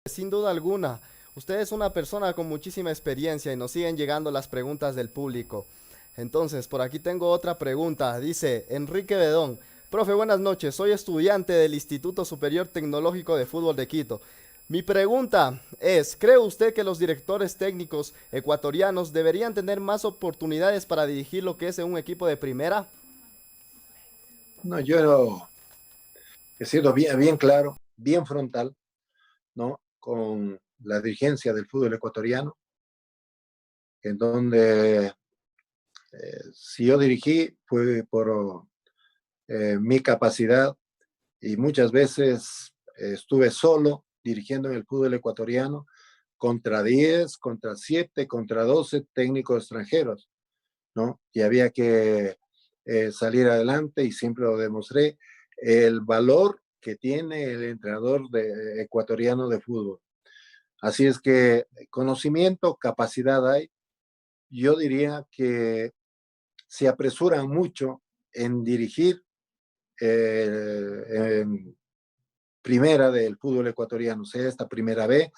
Sin duda alguna, usted es una persona con muchísima experiencia y nos siguen llegando las preguntas del público. Entonces, por aquí tengo otra pregunta. Dice Enrique Bedón, profe, buenas noches. Soy estudiante del Instituto Superior Tecnológico de Fútbol de Quito. Mi pregunta es, ¿cree usted que los directores técnicos ecuatorianos deberían tener más oportunidades para dirigir lo que es en un equipo de primera? No, yo he sido bien, bien claro, bien frontal, ¿no? Con la dirigencia del fútbol ecuatoriano, en donde si yo dirigí fue por mi capacidad, y muchas veces estuve solo dirigiendo en el fútbol ecuatoriano contra 10, contra 7, contra 12 técnicos extranjeros, ¿no? Y había que salir adelante, y siempre lo demostré, el valor que tiene el entrenador ecuatoriano de fútbol. Así es que conocimiento, capacidad hay. Yo diría que se apresuran mucho en dirigir en primera del fútbol ecuatoriano, sea esta primera B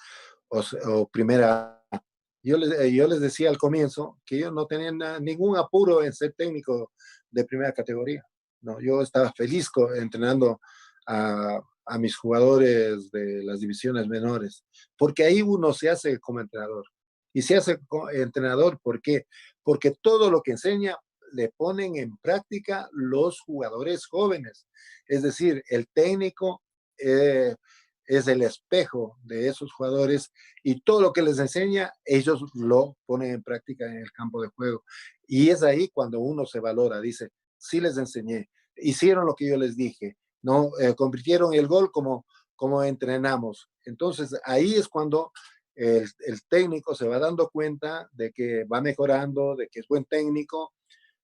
o primera A. Yo les decía al comienzo que yo no tenía ningún apuro en ser técnico de primera categoría. No, yo estaba feliz entrenando a mis jugadores de las divisiones menores, porque ahí uno se hace como entrenador. Y se hace como entrenador, ¿por qué? Porque todo lo que enseña le ponen en práctica los jugadores jóvenes. Es decir, el técnico es el espejo de esos jugadores y todo lo que les enseña, ellos lo ponen en práctica en el campo de juego. Y es ahí cuando uno se valora, dice, sí les enseñé, hicieron lo que yo les dije, ¿no? Convirtieron el gol como entrenamos. Entonces ahí es cuando el técnico se va dando cuenta de que va mejorando, de que es buen técnico.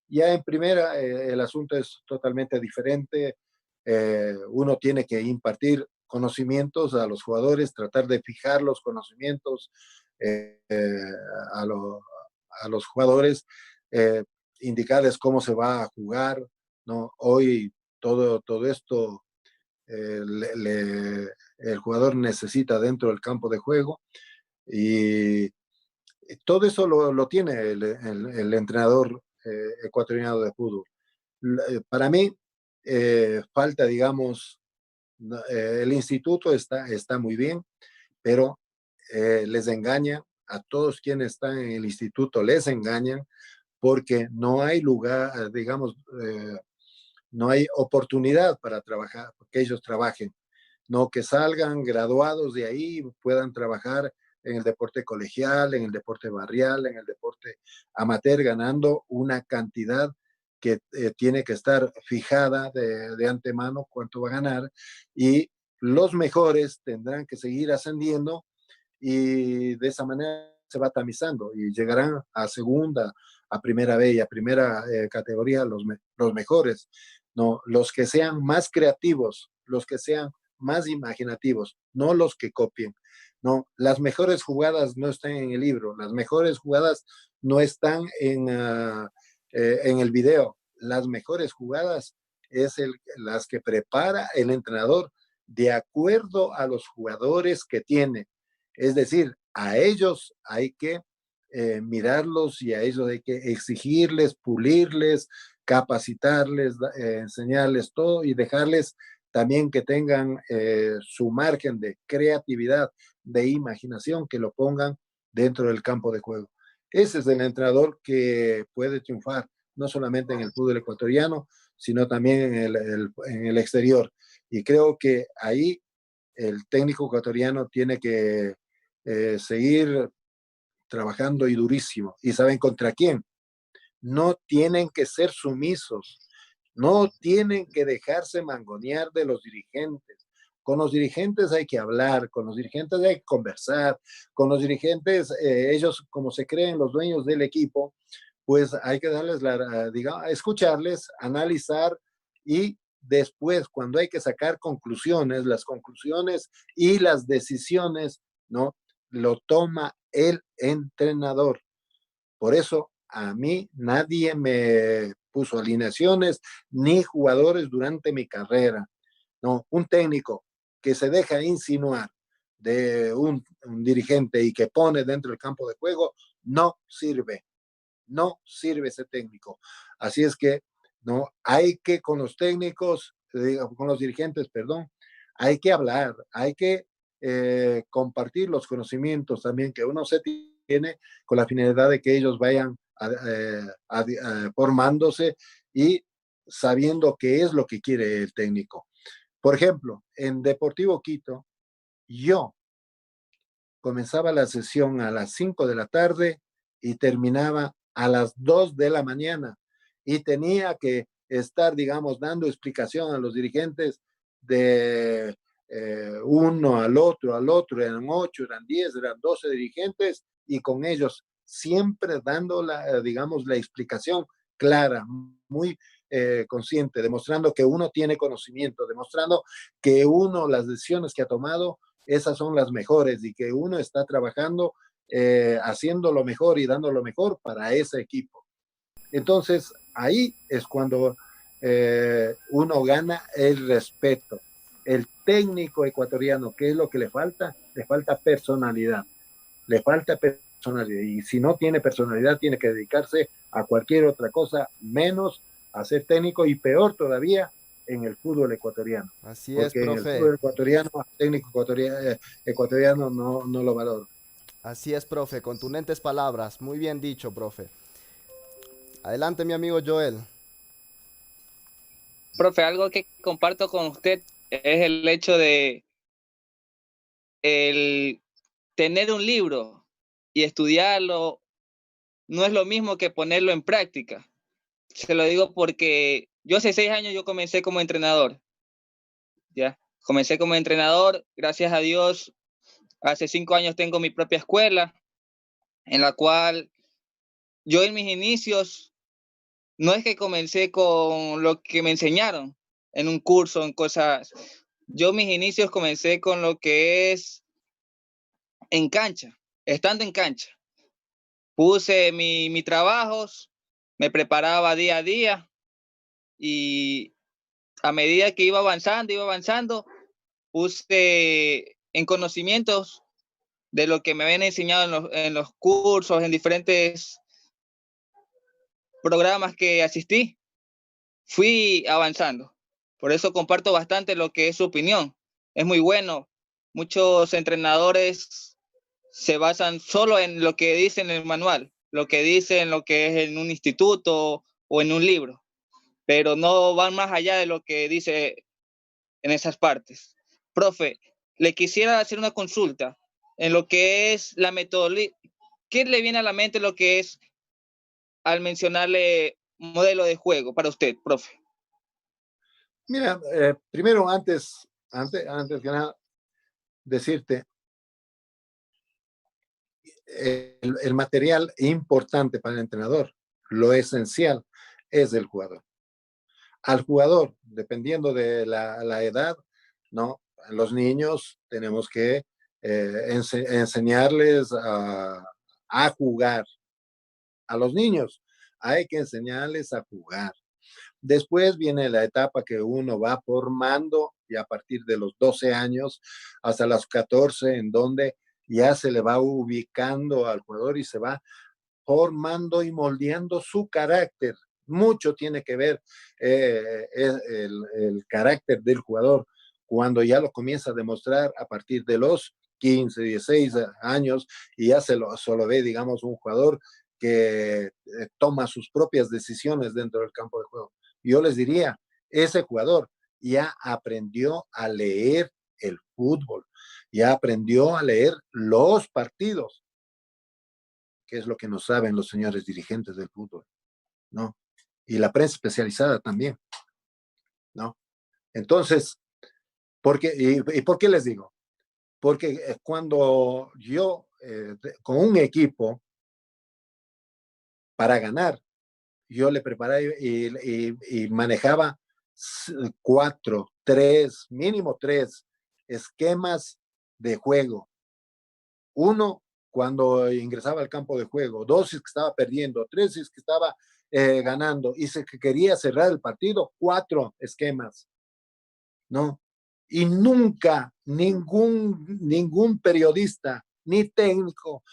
Ya en primera el asunto es totalmente diferente. Uno tiene que impartir conocimientos a los jugadores, tratar de fijar los conocimientos eh, eh, a, lo, a, los jugadores, eh, indicarles cómo se va a jugar, ¿no? Hoy todo esto el jugador necesita dentro del campo de juego y todo eso lo tiene el entrenador ecuatoriano de fútbol. Para mí, falta, digamos, el instituto está muy bien, pero les engaña a todos quienes están en el instituto, les engañan porque no hay lugar, digamos, no hay oportunidad para trabajar, que ellos trabajen, no que salgan graduados de ahí, puedan trabajar en el deporte colegial, en el deporte barrial, en el deporte amateur, ganando una cantidad que tiene que estar fijada de antemano cuánto va a ganar y los mejores tendrán que seguir ascendiendo y de esa manera se va tamizando y llegarán a segunda, a primera B y a primera categoría los mejores, no los que sean más creativos, los que sean más imaginativos, no los que copien. No, las mejores jugadas no están en el libro, las mejores jugadas no están en el video, las mejores jugadas es las que prepara el entrenador de acuerdo a los jugadores que tiene. Es decir, a ellos hay que mirarlos y a ellos hay que exigirles, pulirles, capacitarles, enseñarles todo y dejarles también que tengan su margen de creatividad, de imaginación, que lo pongan dentro del campo de juego. Ese es el entrenador que puede triunfar, no solamente en el fútbol ecuatoriano, sino también en el exterior. Y creo que ahí el técnico ecuatoriano tiene que seguir trabajando y durísimo. ¿Y saben contra quién? No tienen que ser sumisos, no tienen que dejarse mangonear de los dirigentes. Con los dirigentes hay que hablar, con los dirigentes hay que conversar, con los dirigentes, ellos como se creen los dueños del equipo, pues hay que darles digamos, escucharles, analizar y después, cuando hay que sacar conclusiones, las conclusiones y las decisiones, ¿no? Lo toma el entrenador. Por eso a mí nadie me puso alineaciones ni jugadores durante mi carrera. No, un técnico que se deja insinuar de un dirigente y que pone dentro del campo de juego, no sirve. No sirve ese técnico. Así es que no hay que con los técnicos, con los dirigentes, perdón, hay que hablar, hay que compartir los conocimientos también que uno se tiene con la finalidad de que ellos vayan formándose y sabiendo qué es lo que quiere el técnico. Por ejemplo, en Deportivo Quito, yo comenzaba la sesión a las 5 de la tarde y terminaba a las 2 de la mañana y tenía que estar, digamos, dando explicación a los dirigentes de uno al otro, eran 8, eran 10, eran 12 dirigentes y con ellos siempre dando digamos, la explicación clara, muy consciente, demostrando que uno tiene conocimiento, demostrando que uno, las decisiones que ha tomado, esas son las mejores y que uno está trabajando, haciendo lo mejor y dando lo mejor para ese equipo. Entonces, ahí es cuando uno gana el respeto. El técnico ecuatoriano, ¿qué es lo que le falta? Le falta personalidad. Le falta personalidad. Y si no tiene personalidad, tiene que dedicarse a cualquier otra cosa, menos a ser técnico y peor todavía en el fútbol ecuatoriano. Así es, Porque en el profe. fútbol ecuatoriano, técnico ecuatoriano no lo valora. Así es, profe. Contundentes palabras. Muy bien dicho, profe. Adelante, mi amigo Joel. Profe, algo que comparto con usted es el hecho de el tener un libro y estudiarlo no es lo mismo que ponerlo en práctica. Se lo digo porque yo hace 6 años yo comencé como entrenador, ¿ya? Comencé como entrenador, gracias a Dios, hace 5 años tengo mi propia escuela, en la cual yo en mis inicios, no es que comencé con lo que me enseñaron en un curso, en cosas, yo mis inicios comencé con lo que es en cancha, estando en cancha. Puse mis trabajos, me preparaba día a día y a medida que iba avanzando, puse en conocimientos de lo que me habían enseñado en los cursos, en diferentes programas que asistí, fui avanzando. Por eso comparto bastante lo que es su opinión. Es muy bueno. Muchos entrenadores se basan solo en lo que dice en el manual, lo que dice en lo que es en un instituto o en un libro, pero no van más allá de lo que dice en esas partes. Profe, le quisiera hacer una consulta en lo que es la metodología. ¿Qué le viene a la mente lo que es al mencionarle modelo de juego para usted, profe? Mira, primero, antes que nada, decirte, el material importante para el entrenador, lo esencial, es el jugador. Al jugador, dependiendo de la edad, ¿no? Los niños tenemos que enseñarles a jugar. A los niños hay que enseñarles a jugar. Después viene la etapa que uno va formando y a partir de los 12 años hasta los 14, en donde ya se le va ubicando al jugador y se va formando y moldeando su carácter. Mucho tiene que ver el carácter del jugador cuando ya lo comienza a demostrar a partir de los 15, 16 años y ya solo ve, digamos, un jugador que toma sus propias decisiones dentro del campo de juego. Yo les diría, ese jugador ya aprendió a leer el fútbol, ya aprendió a leer los partidos, que es lo que no saben los señores dirigentes del fútbol, ¿no? Y la prensa especializada también, ¿no? Entonces, ¿y por qué les digo? Porque cuando yo, con un equipo, para ganar, yo le preparé y manejaba 4, 3, mínimo 3 esquemas de juego. Uno, cuando ingresaba al campo de juego. 2, si es que estaba perdiendo. 3, si es que estaba ganando. Y si es que quería cerrar el partido, 4 esquemas. ¿No? Y nunca ningún periodista, ni técnico,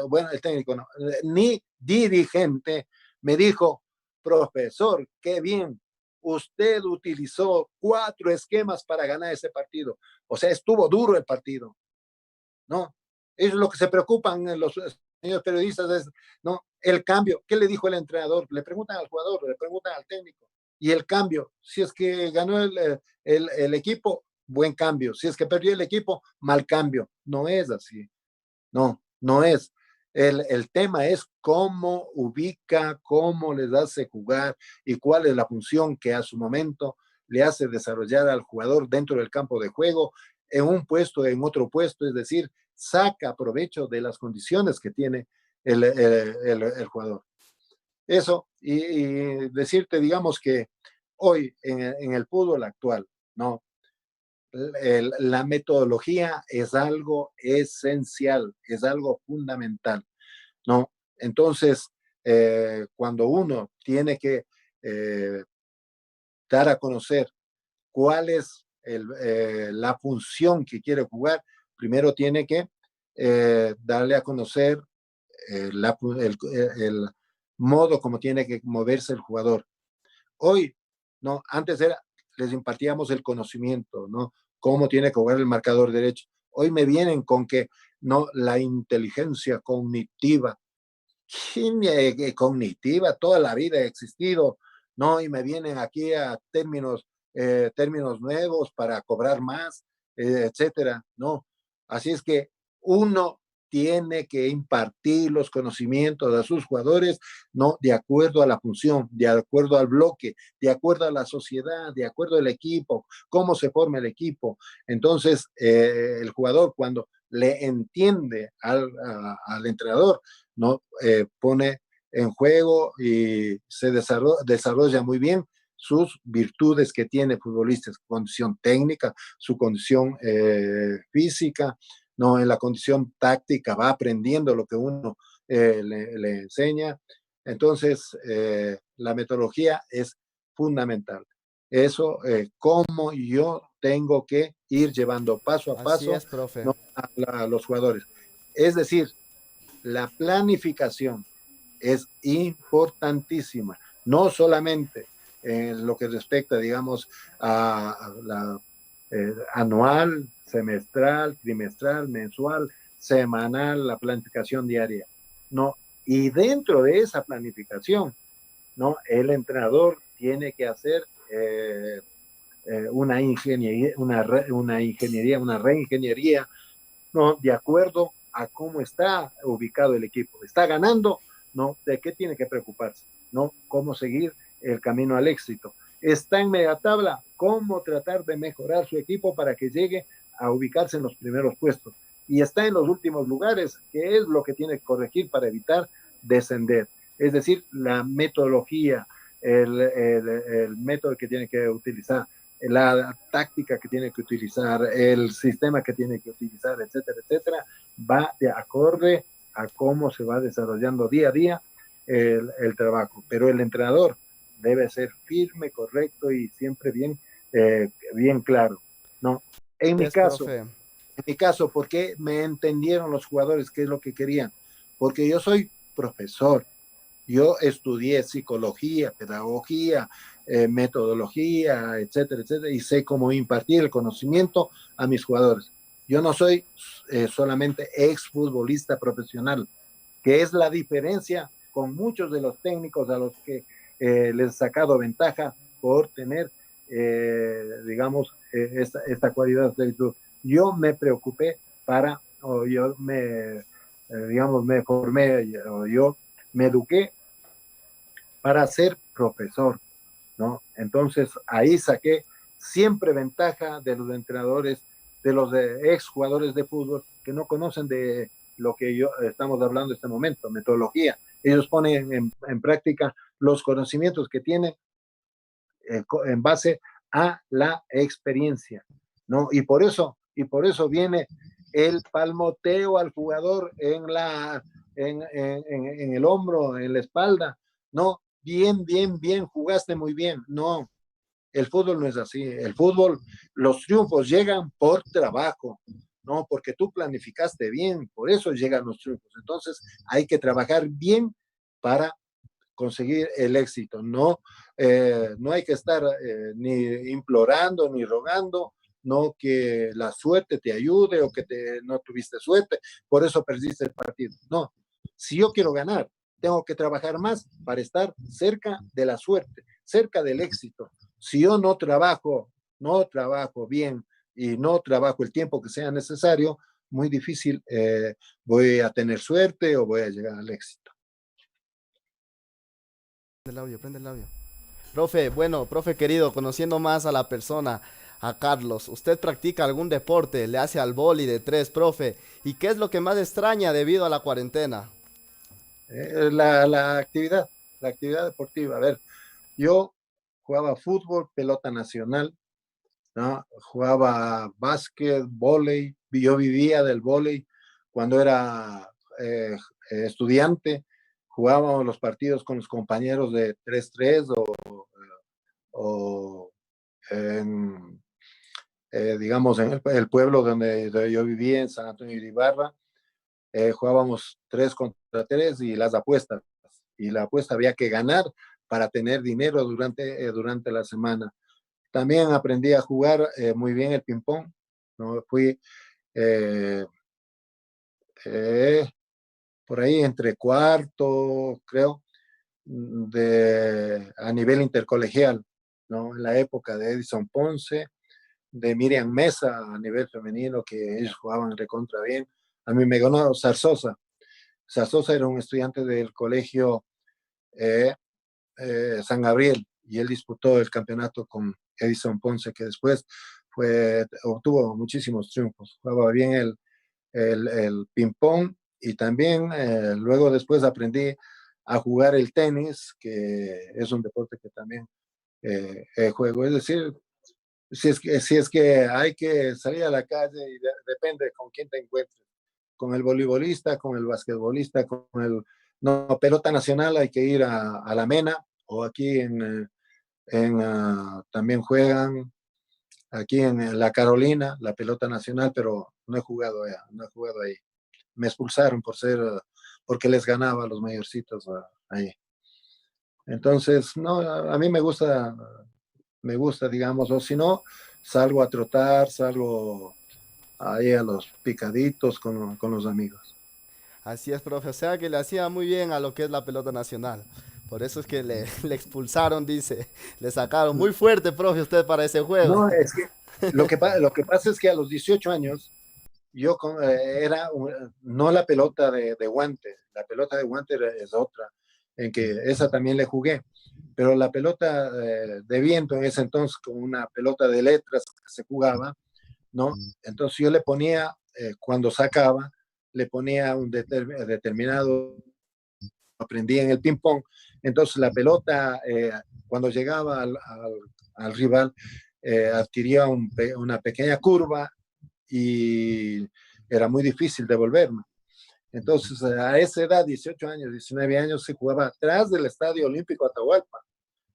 bueno, el técnico no, ni dirigente me dijo, profesor, qué bien, usted utilizó 4 esquemas para ganar ese partido. O sea, estuvo duro el partido, ¿no? Ellos lo que se preocupan los señores periodistas es, ¿no? El cambio. ¿Qué le dijo el entrenador? Le preguntan al jugador, le preguntan al técnico. Y el cambio, si es que ganó el equipo, buen cambio. Si es que perdió el equipo, mal cambio. No es así. No es. El tema es cómo ubica, cómo les hace jugar y cuál es la función que a su momento le hace desarrollar al jugador dentro del campo de juego, en un puesto, en otro puesto, es decir, saca provecho de las condiciones que tiene el jugador. Eso, y decirte, digamos que hoy en el fútbol actual, ¿no? La metodología es algo esencial, es algo fundamental, ¿no? Entonces, cuando uno tiene que eh, dar a conocer cuál es la función que quiere jugar, primero tiene que darle a conocer el modo como tiene que moverse el jugador. Hoy, ¿no? Antes les impartíamos el conocimiento, ¿no? Cómo tiene que jugar el marcador derecho. Hoy me vienen con que, ¿no? La inteligencia cognitiva. cognitiva, toda la vida he existido, ¿no? Y me vienen aquí a términos nuevos para cobrar más, etcétera, ¿no? Así es que uno tiene que impartir los conocimientos a sus jugadores, ¿no? De acuerdo a la función, de acuerdo al bloque, de acuerdo a la sociedad, de acuerdo al equipo, cómo se forma el equipo. Entonces, el jugador cuando le entiende al entrenador, ¿no? Pone en juego y se desarrolla muy bien sus virtudes que tiene futbolista, su condición técnica, su condición física, ¿no? En la condición táctica va aprendiendo lo que uno le enseña. Entonces, la metodología es fundamental. Eso, cómo yo tengo que ir llevando paso a Así paso, es, profe. ¿no? A los jugadores. Es decir, la planificación es importantísima, no solamente en lo que respecta, digamos, a la anual, semestral, trimestral, mensual, semanal, la planificación diaria, no. Y dentro de esa planificación, no, el entrenador tiene que hacer una ingeniería, una reingeniería, ¿no? De acuerdo a cómo está ubicado el equipo. ¿Está ganando? ¿No? ¿De qué tiene que preocuparse? ¿No? ¿Cómo seguir el camino al éxito? ¿Está en media tabla? ¿Cómo tratar de mejorar su equipo para que llegue a ubicarse en los primeros puestos? Y está en los últimos lugares, ¿qué es lo que tiene que corregir para evitar descender? Es decir, la metodología, el método que tiene que utilizar, la táctica que tiene que utilizar, el sistema que tiene que utilizar, etcétera, etcétera, va de acorde a cómo se va desarrollando día a día el trabajo. Pero el entrenador debe ser firme, correcto y siempre bien claro, ¿no? En mi Es, caso, profe. ¿por qué me entendieron los jugadores qué es lo que querían? Porque yo soy profesor, yo estudié psicología, pedagogía, metodología, etcétera, etcétera, y sé cómo impartir el conocimiento a mis jugadores. Yo no soy solamente exfutbolista profesional, que es la diferencia con muchos de los técnicos a los que les he sacado ventaja por tener, digamos, esta cualidad de virtud. Yo me preocupé o yo digamos, me formé, o yo me eduqué para ser profesor, ¿no? Entonces ahí saqué siempre ventaja de los entrenadores, de los exjugadores de fútbol que no conocen de lo que yo estamos hablando en este momento, metodología. Ellos ponen en práctica los conocimientos que tienen en base a la experiencia, ¿no? Y por eso viene el palmoteo al jugador en el hombro, en la espalda, ¿no? Bien, bien, bien, jugaste muy bien. No, el fútbol no es así. El fútbol, los triunfos llegan por trabajo, ¿no? Porque tú planificaste bien, por eso llegan los triunfos. Entonces, hay que trabajar bien para conseguir el éxito. No hay que estar ni implorando ni rogando, no que la suerte te ayude o que no tuviste suerte, por eso perdiste el partido. No, si yo quiero ganar, tengo que trabajar más para estar cerca de la suerte, cerca del éxito. Si yo no trabajo bien y no trabajo el tiempo que sea necesario, muy difícil voy a tener suerte o voy a llegar al éxito. Prende el audio, prende el audio. Profe, bueno, profe querido, conociendo más a la persona, a Carlos, ¿usted practica algún deporte? ¿Le hace al vóley de tres, profe? ¿Y qué es lo que más extraña debido a la cuarentena? La actividad deportiva. A ver, yo jugaba fútbol, pelota nacional, ¿no? Jugaba básquet, vóley, yo vivía del vóley cuando era estudiante, jugábamos los partidos con los compañeros de 3-3 o en, digamos, en el pueblo donde yo vivía, en San Antonio de Ibarra, jugábamos 3 contra 3 y las apuestas. Y la apuesta había que ganar para tener dinero durante la semana. También aprendí a jugar muy bien el ping-pong, ¿no? Fui eh, eh, por ahí entre cuarto, creo, a nivel intercolegial, ¿no? En la época de Edison Ponce, de Miriam Mesa a nivel femenino, que ellos jugaban recontra bien. A mí me ganó Zarzosa. Zarzosa era un estudiante del colegio eh, San Gabriel y él disputó el campeonato con Edison Ponce, que después obtuvo muchísimos triunfos. Jugaba bien el ping-pong y también luego después aprendí a jugar el tenis, que es un deporte que también juego. Es decir, si es que hay que salir a la calle y depende con quién te encuentres, con el voleibolista, con el basquetbolista, con el... No, pelota nacional hay que ir a la Mena o aquí también juegan aquí en la Carolina, la pelota nacional, pero no he jugado allá, no he jugado ahí. Me expulsaron porque les ganaba a los mayorcitos ahí. Entonces, no, a mí me gusta, digamos, o si no, salgo a trotar, salgo ahí a los picaditos con los amigos. Así es, profe. O sea que le hacía muy bien a lo que es la pelota nacional. Por eso es que le expulsaron, dice. Le sacaron muy fuerte, profe, usted para ese juego. No, es que lo que pasa es que a los 18 años yo no la pelota de guante, la pelota de guante es otra, en que esa también le jugué, pero la pelota de viento en ese entonces, con una pelota de letras que se jugaba, ¿no? Entonces yo le ponía, cuando sacaba, le ponía un determinado, aprendí en el ping-pong, entonces la pelota, cuando llegaba al rival, adquiría una pequeña curva y era muy difícil devolverme. Entonces, a esa edad, 18 años, 19 años, se jugaba atrás del Estadio Olímpico Atahualpa.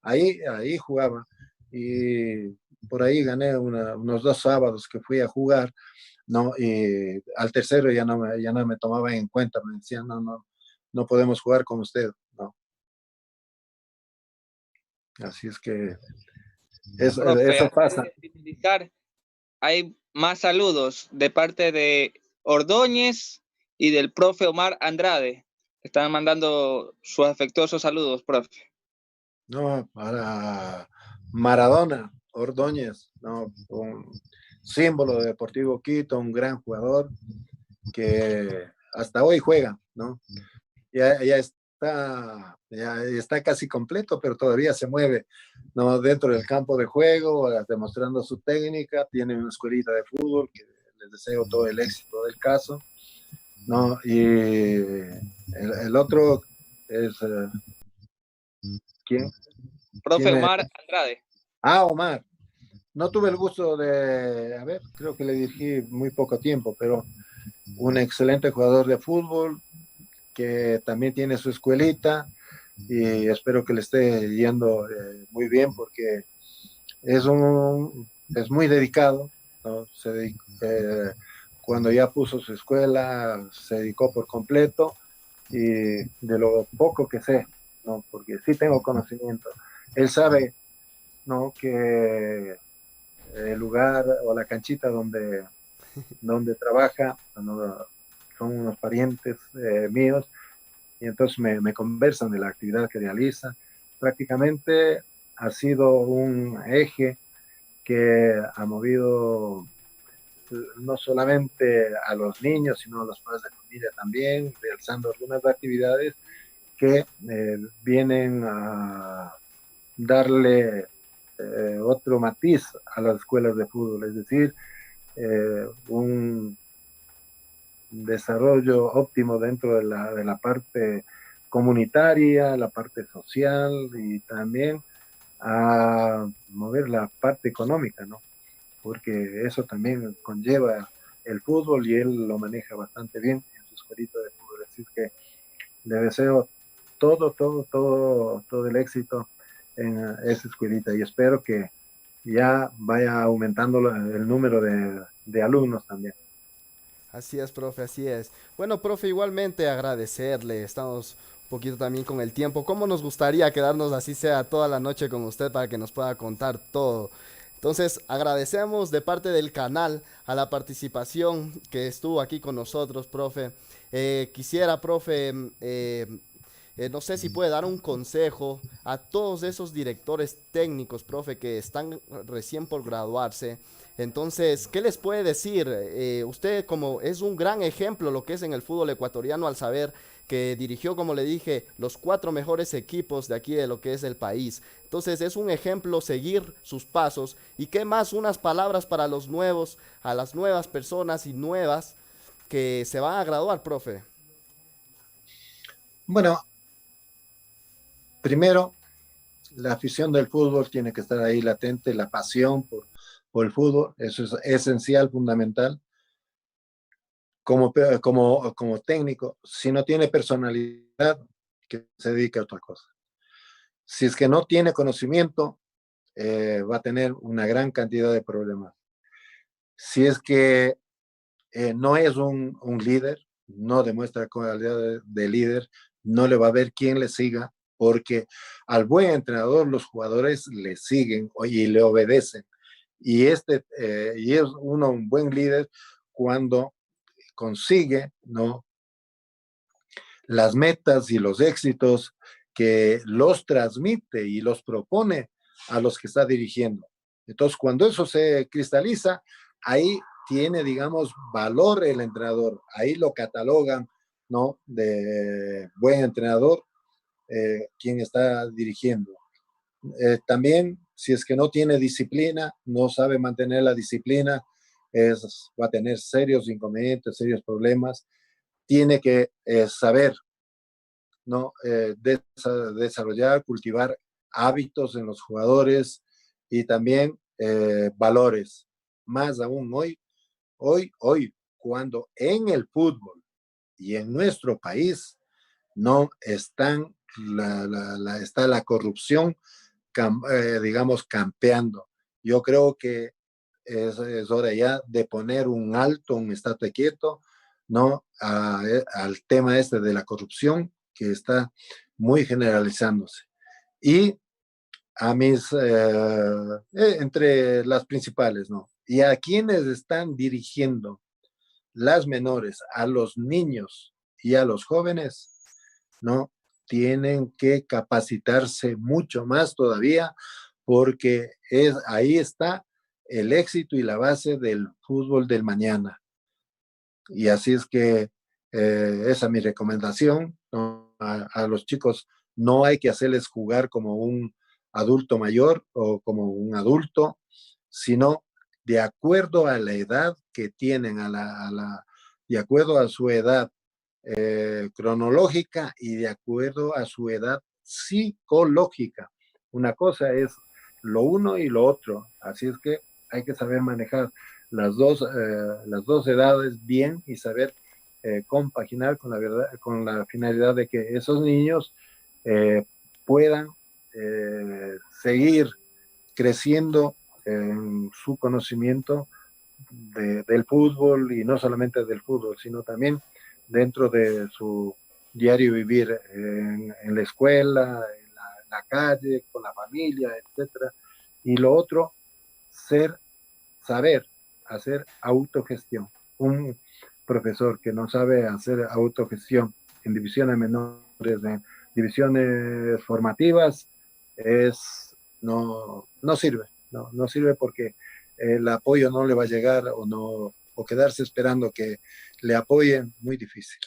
Ahí jugaba. Y por ahí gané unos 2 sábados que fui a jugar, ¿no? Y al tercero ya no me tomaban en cuenta, me decían, no, no, no podemos jugar con usted, ¿no? Así es que Profe, eso antes pasa. de finalizar, hay más saludos de parte de Ordóñez y del profe Omar Andrade. Están mandando sus afectuosos saludos, profe. No, para Maradona, Ordóñez, ¿no? Un símbolo de Deportivo Quito, un gran jugador que hasta hoy juega, ¿no? Ya está casi completo, pero todavía se mueve, ¿no? Dentro del campo de juego, demostrando su técnica, tiene una escuelita de fútbol que les deseo todo el éxito del caso, ¿no? Y el otro es, ¿quién? Profe ¿Quién es? Omar Andrade. Omar. No tuve el gusto a ver, creo que le dirigí muy poco tiempo, pero un excelente jugador de fútbol que también tiene su escuelita y espero que le esté yendo muy bien porque es muy dedicado, ¿no? Cuando ya puso su escuela, se dedicó por completo y de lo poco que sé, ¿no? Porque sí tengo conocimiento. Él sabe, ¿no? Que el lugar o la canchita donde trabaja, ¿no? Son unos parientes míos y entonces me conversan de la actividad que realiza. Prácticamente ha sido un eje que ha movido no solamente a los niños, sino a los padres de familia también, realizando algunas actividades que vienen a darle otro matiz a las escuelas de fútbol, es decir, un desarrollo óptimo dentro de la parte comunitaria, la parte social y también a mover la parte económica, ¿no? Porque eso también conlleva el fútbol y él lo maneja bastante bien en su escuelita de fútbol. Así que le deseo todo, todo, todo, todo el éxito en esa escuelita y espero que ya vaya aumentando el número de alumnos también. Así es, profe, así es. Bueno, profe, igualmente agradecerle. Estamos un poquito también con el tiempo. ¿Cómo nos gustaría quedarnos así sea toda la noche con usted para que nos pueda contar todo? Entonces, agradecemos de parte del canal a la participación que estuvo aquí con nosotros, profe. Quisiera, profe, no sé si puede dar un consejo a todos esos directores técnicos, profe, que están recién por graduarse. Entonces, ¿qué les puede decir? Usted como es un gran ejemplo lo que es en el fútbol ecuatoriano al saber que dirigió, como le dije, los 4 mejores equipos de aquí de lo que es el país. Entonces es un ejemplo seguir sus pasos. ¿Y qué más? Unas palabras para los nuevos, a las nuevas personas y nuevas que se van a graduar, profe. Bueno, primero, la afición del fútbol tiene que estar ahí latente, la pasión por el fútbol, eso es esencial, fundamental. Como técnico, si no tiene personalidad, que se dedique a otra cosa. Si es que no tiene conocimiento, va a tener una gran cantidad de problemas. Si es que no es un líder, no demuestra cualidad de líder, no le va a ver quién le siga, porque al buen entrenador los jugadores le siguen y le obedecen. Y es uno un buen líder cuando consigue, ¿no?, las metas y los éxitos, que los transmite y los propone a los que está dirigiendo. Entonces, cuando eso se cristaliza, ahí tiene, digamos, valor el entrenador. Ahí lo catalogan, ¿no?, de buen entrenador, quien está dirigiendo. También, si es que no tiene disciplina, no sabe mantener la disciplina, va a tener serios inconvenientes, serios problemas. Tiene que saber, ¿no?, desarrollar, cultivar hábitos en los jugadores y también valores. Más aún hoy, cuando en el fútbol y en nuestro país no están está la corrupción, digamos, campeando. Yo creo que es hora ya de poner un alto, un estate quieto, ¿no?, al tema este de la corrupción que está muy generalizándose. Y entre las principales, ¿no? Y a quienes están dirigiendo las menores, a los niños y a los jóvenes, ¿no? Tienen que capacitarse mucho más todavía, porque ahí está el éxito y la base del fútbol del mañana. Y así es que esa es mi recomendación, ¿no? A los chicos no hay que hacerles jugar como un adulto mayor o como un adulto, sino de acuerdo a la edad que tienen, de acuerdo a su edad cronológica y de acuerdo a su edad psicológica. Una cosa es lo uno y lo otro, así es que hay que saber manejar las dos edades bien y saber compaginar con la verdad, con la finalidad de que esos niños puedan seguir creciendo en su conocimiento del fútbol, y no solamente del fútbol, sino también dentro de su diario vivir en la escuela, en la calle, con la familia, etcétera. Y lo otro, saber hacer autogestión. Un profesor que no sabe hacer autogestión en divisiones menores, en divisiones formativas, no sirve, no sirve, porque el apoyo no le va a llegar, o quedarse esperando que le apoyen, muy difícil.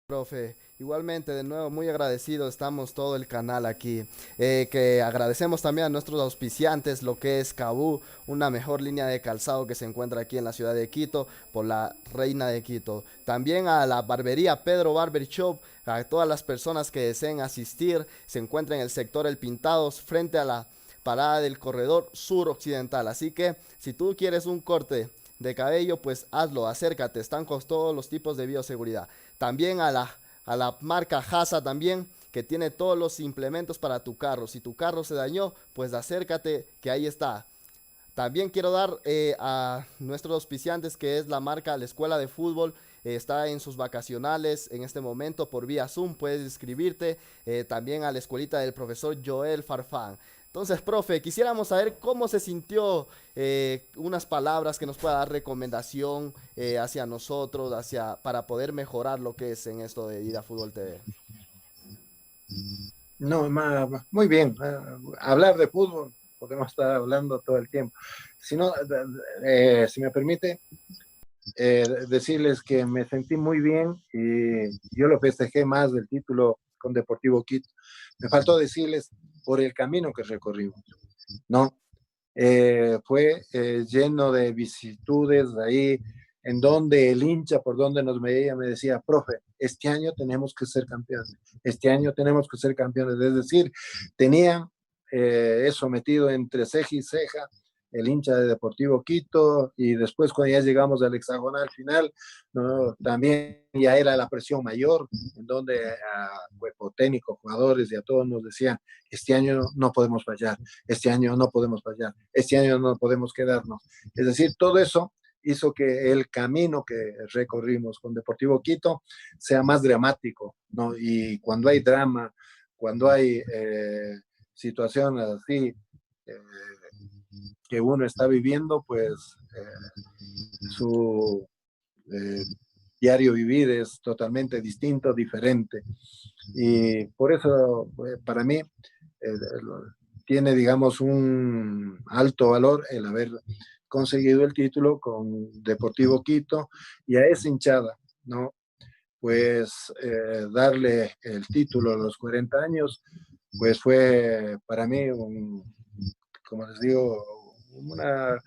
Profe, igualmente de nuevo muy agradecido estamos todo el canal aquí, que agradecemos también a nuestros auspiciantes, lo que es Cabú, una mejor línea de calzado que se encuentra aquí en la ciudad de Quito por la Reina de Quito. También a la barbería Pedro Barber Shop, a todas las personas que deseen asistir, se encuentra en el sector El Pintados frente a la parada del corredor suroccidental. Así que si tú quieres un corte de cabello, pues hazlo, acércate, están con todos los tipos de bioseguridad. También a la marca Hasa también, que tiene todos los implementos para tu carro. Si tu carro se dañó, pues acércate, que ahí está. También quiero dar a nuestros auspiciantes, que es la marca La Escuela de Fútbol, está en sus vacacionales en este momento por vía Zoom, puedes inscribirte también a la escuelita del profesor Joel Farfán. Entonces, profe, quisiéramos saber cómo se sintió, unas palabras que nos pueda dar recomendación hacia nosotros, para poder mejorar lo que es en esto de Vida Fútbol TV. No, muy bien. Hablar de fútbol, podemos estar hablando todo el tiempo. Si no, si me permite, decirles que me sentí muy bien y yo lo festejé más del título con Deportivo Quito. Me faltó decirles por el camino que recorrimos, ¿no? Fue lleno de vicisitudes ahí, en donde el hincha, por donde nos veía, me decía, profe, este año tenemos que ser campeones, este año tenemos que ser campeones. Es decir, tenían eso metido entre ceja y ceja el hincha de Deportivo Quito, y después cuando ya llegamos al hexagonal final, ¿no? También ya era la presión mayor, en donde a cuerpo técnico, jugadores y a todos nos decían, este año no podemos fallar, este año no podemos fallar, este año no podemos quedarnos. Es decir, todo eso hizo que el camino que recorrimos con Deportivo Quito sea más dramático, ¿no? Y cuando hay drama, cuando hay situaciones así que uno está viviendo, pues su diario vivir es totalmente distinto, diferente. Y por eso, para mí, tiene, digamos, un alto valor el haber conseguido el título con Deportivo Quito, y a esa hinchada, ¿no? Pues darle el título a los 40 años, pues fue para mí, como les digo, una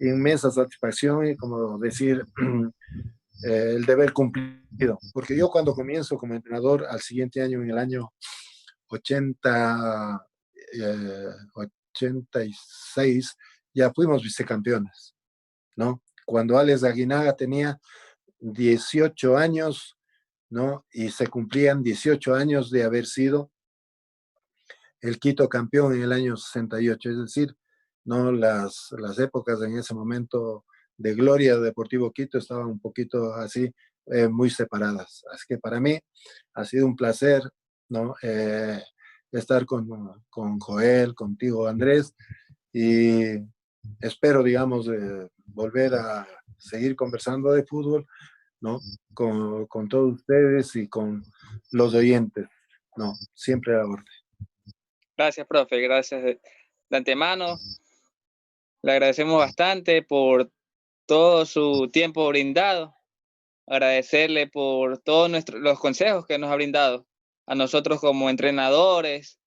inmensa satisfacción y como decir, el deber cumplido. Porque yo cuando comienzo como entrenador al siguiente año, en el año 80, 86, ya fuimos vicecampeones, ¿no? Cuando Alex Aguinaga tenía 18 años, ¿no? Y se cumplían 18 años de haber sido el Quito campeón en el año 68. Es decir, ¿no? Las épocas en ese momento de gloria de Deportivo Quito estaban un poquito así, muy separadas. Así que para mí ha sido un placer, ¿no? Estar con Joel, contigo, Andrés, y espero, digamos, volver a seguir conversando de fútbol, ¿no? Con todos ustedes y con los oyentes, ¿no? Siempre a la orden. Gracias, profe, gracias de antemano. Le agradecemos bastante por todo su tiempo brindado, agradecerle por todos los consejos que nos ha brindado a nosotros como entrenadores,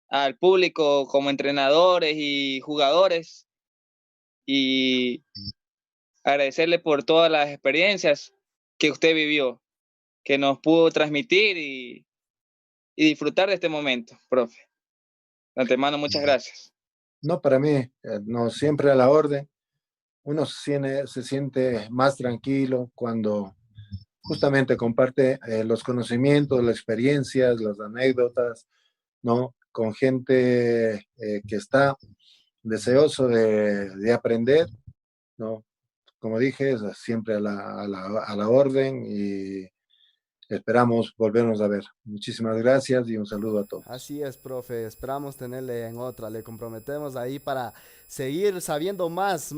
al público como entrenadores y jugadores, y agradecerle por todas las experiencias que usted vivió, que nos pudo transmitir y disfrutar de este momento, profe. De antemano, muchas gracias. No, para mí, no, siempre a la orden. Uno se siente más tranquilo cuando justamente comparte los conocimientos, las experiencias, las anécdotas, ¿no? Con gente que está deseoso de aprender, ¿no? Como dije, es siempre a la orden, y esperamos volvernos a ver. Muchísimas gracias y un saludo a todos. Así es, profe. Esperamos tenerle en otra. Le comprometemos ahí para seguir sabiendo más.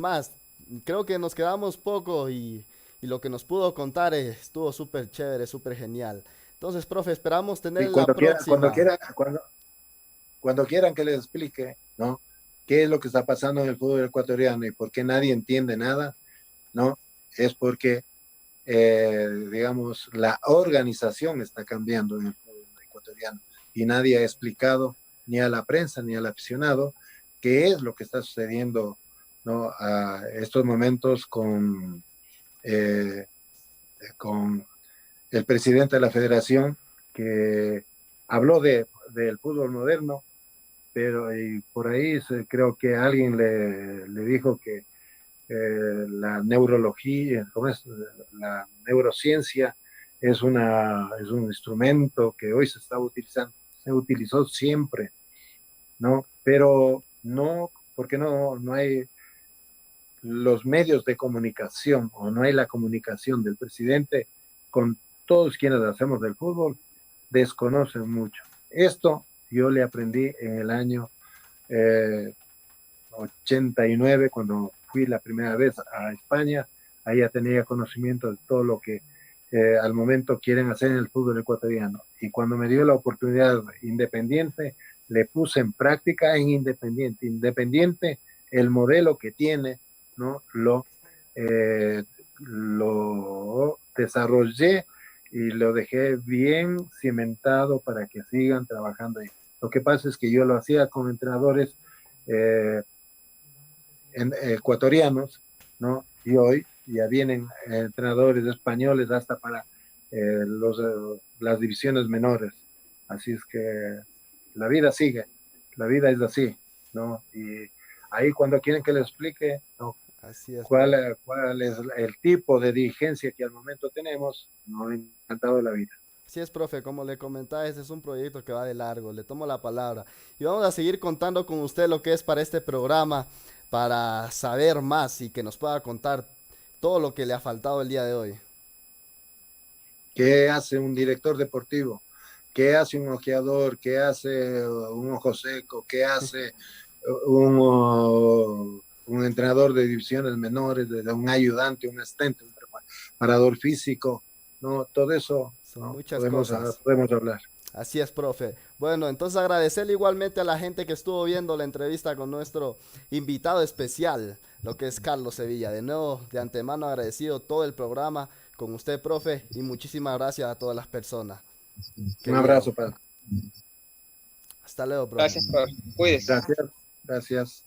Creo que nos quedamos poco y lo que nos pudo contar estuvo súper chévere, súper genial. Entonces, profe, esperamos Y tener la próxima. cuando quieran que les explique, ¿no? ¿Qué es lo que está pasando en el fútbol ecuatoriano y por qué nadie entiende nada? ¿No? Es porque, digamos, la organización está cambiando en el fútbol ecuatoriano, y nadie ha explicado, ni a la prensa ni al aficionado, qué es lo que está sucediendo, ¿no? A estos momentos eh, con el presidente de la federación, que habló del fútbol moderno, pero y por ahí creo que alguien le dijo que la neurología, ¿cómo es? La neurociencia es un instrumento que hoy se está utilizando, se utilizó siempre, ¿no? Pero no, porque no hay los medios de comunicación, o no hay la comunicación del presidente, con todos quienes hacemos del fútbol, desconocen mucho. Esto yo le aprendí en el año 89, cuando fui la primera vez a España. Ahí ya tenía conocimiento de todo lo que al momento quieren hacer en el fútbol ecuatoriano. Y cuando me dio la oportunidad Independiente, le puse en práctica en Independiente. Independiente, el modelo que tiene, ¿no? Lo desarrollé y lo dejé bien cimentado para que sigan trabajando ahí. Lo que pasa es que yo lo hacía con entrenadores eh, ecuatorianos, ¿no? Y hoy ya vienen entrenadores españoles hasta para las divisiones menores. Así es que la vida sigue, la vida es así, ¿no? Y ahí cuando quieren que les explique, ¿no? Así es, profe. ¿Cuál es el tipo de dirigencia que al momento tenemos? No, encantado de la vida. Así es, profe, como le comentaba, este es un proyecto que va de largo, le tomo la palabra. Y vamos a seguir contando con usted lo que es para este programa, para saber más y que nos pueda contar todo lo que le ha faltado el día de hoy. ¿Qué hace un director deportivo? ¿Qué hace un ojeador? ¿Qué hace un ojo seco? ¿Qué hace un entrenador de divisiones menores, de un ayudante, un asistente, un preparador físico? No, todo eso, Son ¿no? muchas cosas. Podemos hablar. Así es, profe. Bueno, entonces agradecerle igualmente a la gente que estuvo viendo la entrevista con nuestro invitado especial, lo que es Carlos Sevilla. De nuevo, de antemano agradecido todo el programa con usted, profe, y muchísimas gracias a todas las personas que Un vieron. abrazo, padre. Hasta luego, profe. Gracias, profe. Cuídese. Gracias, gracias.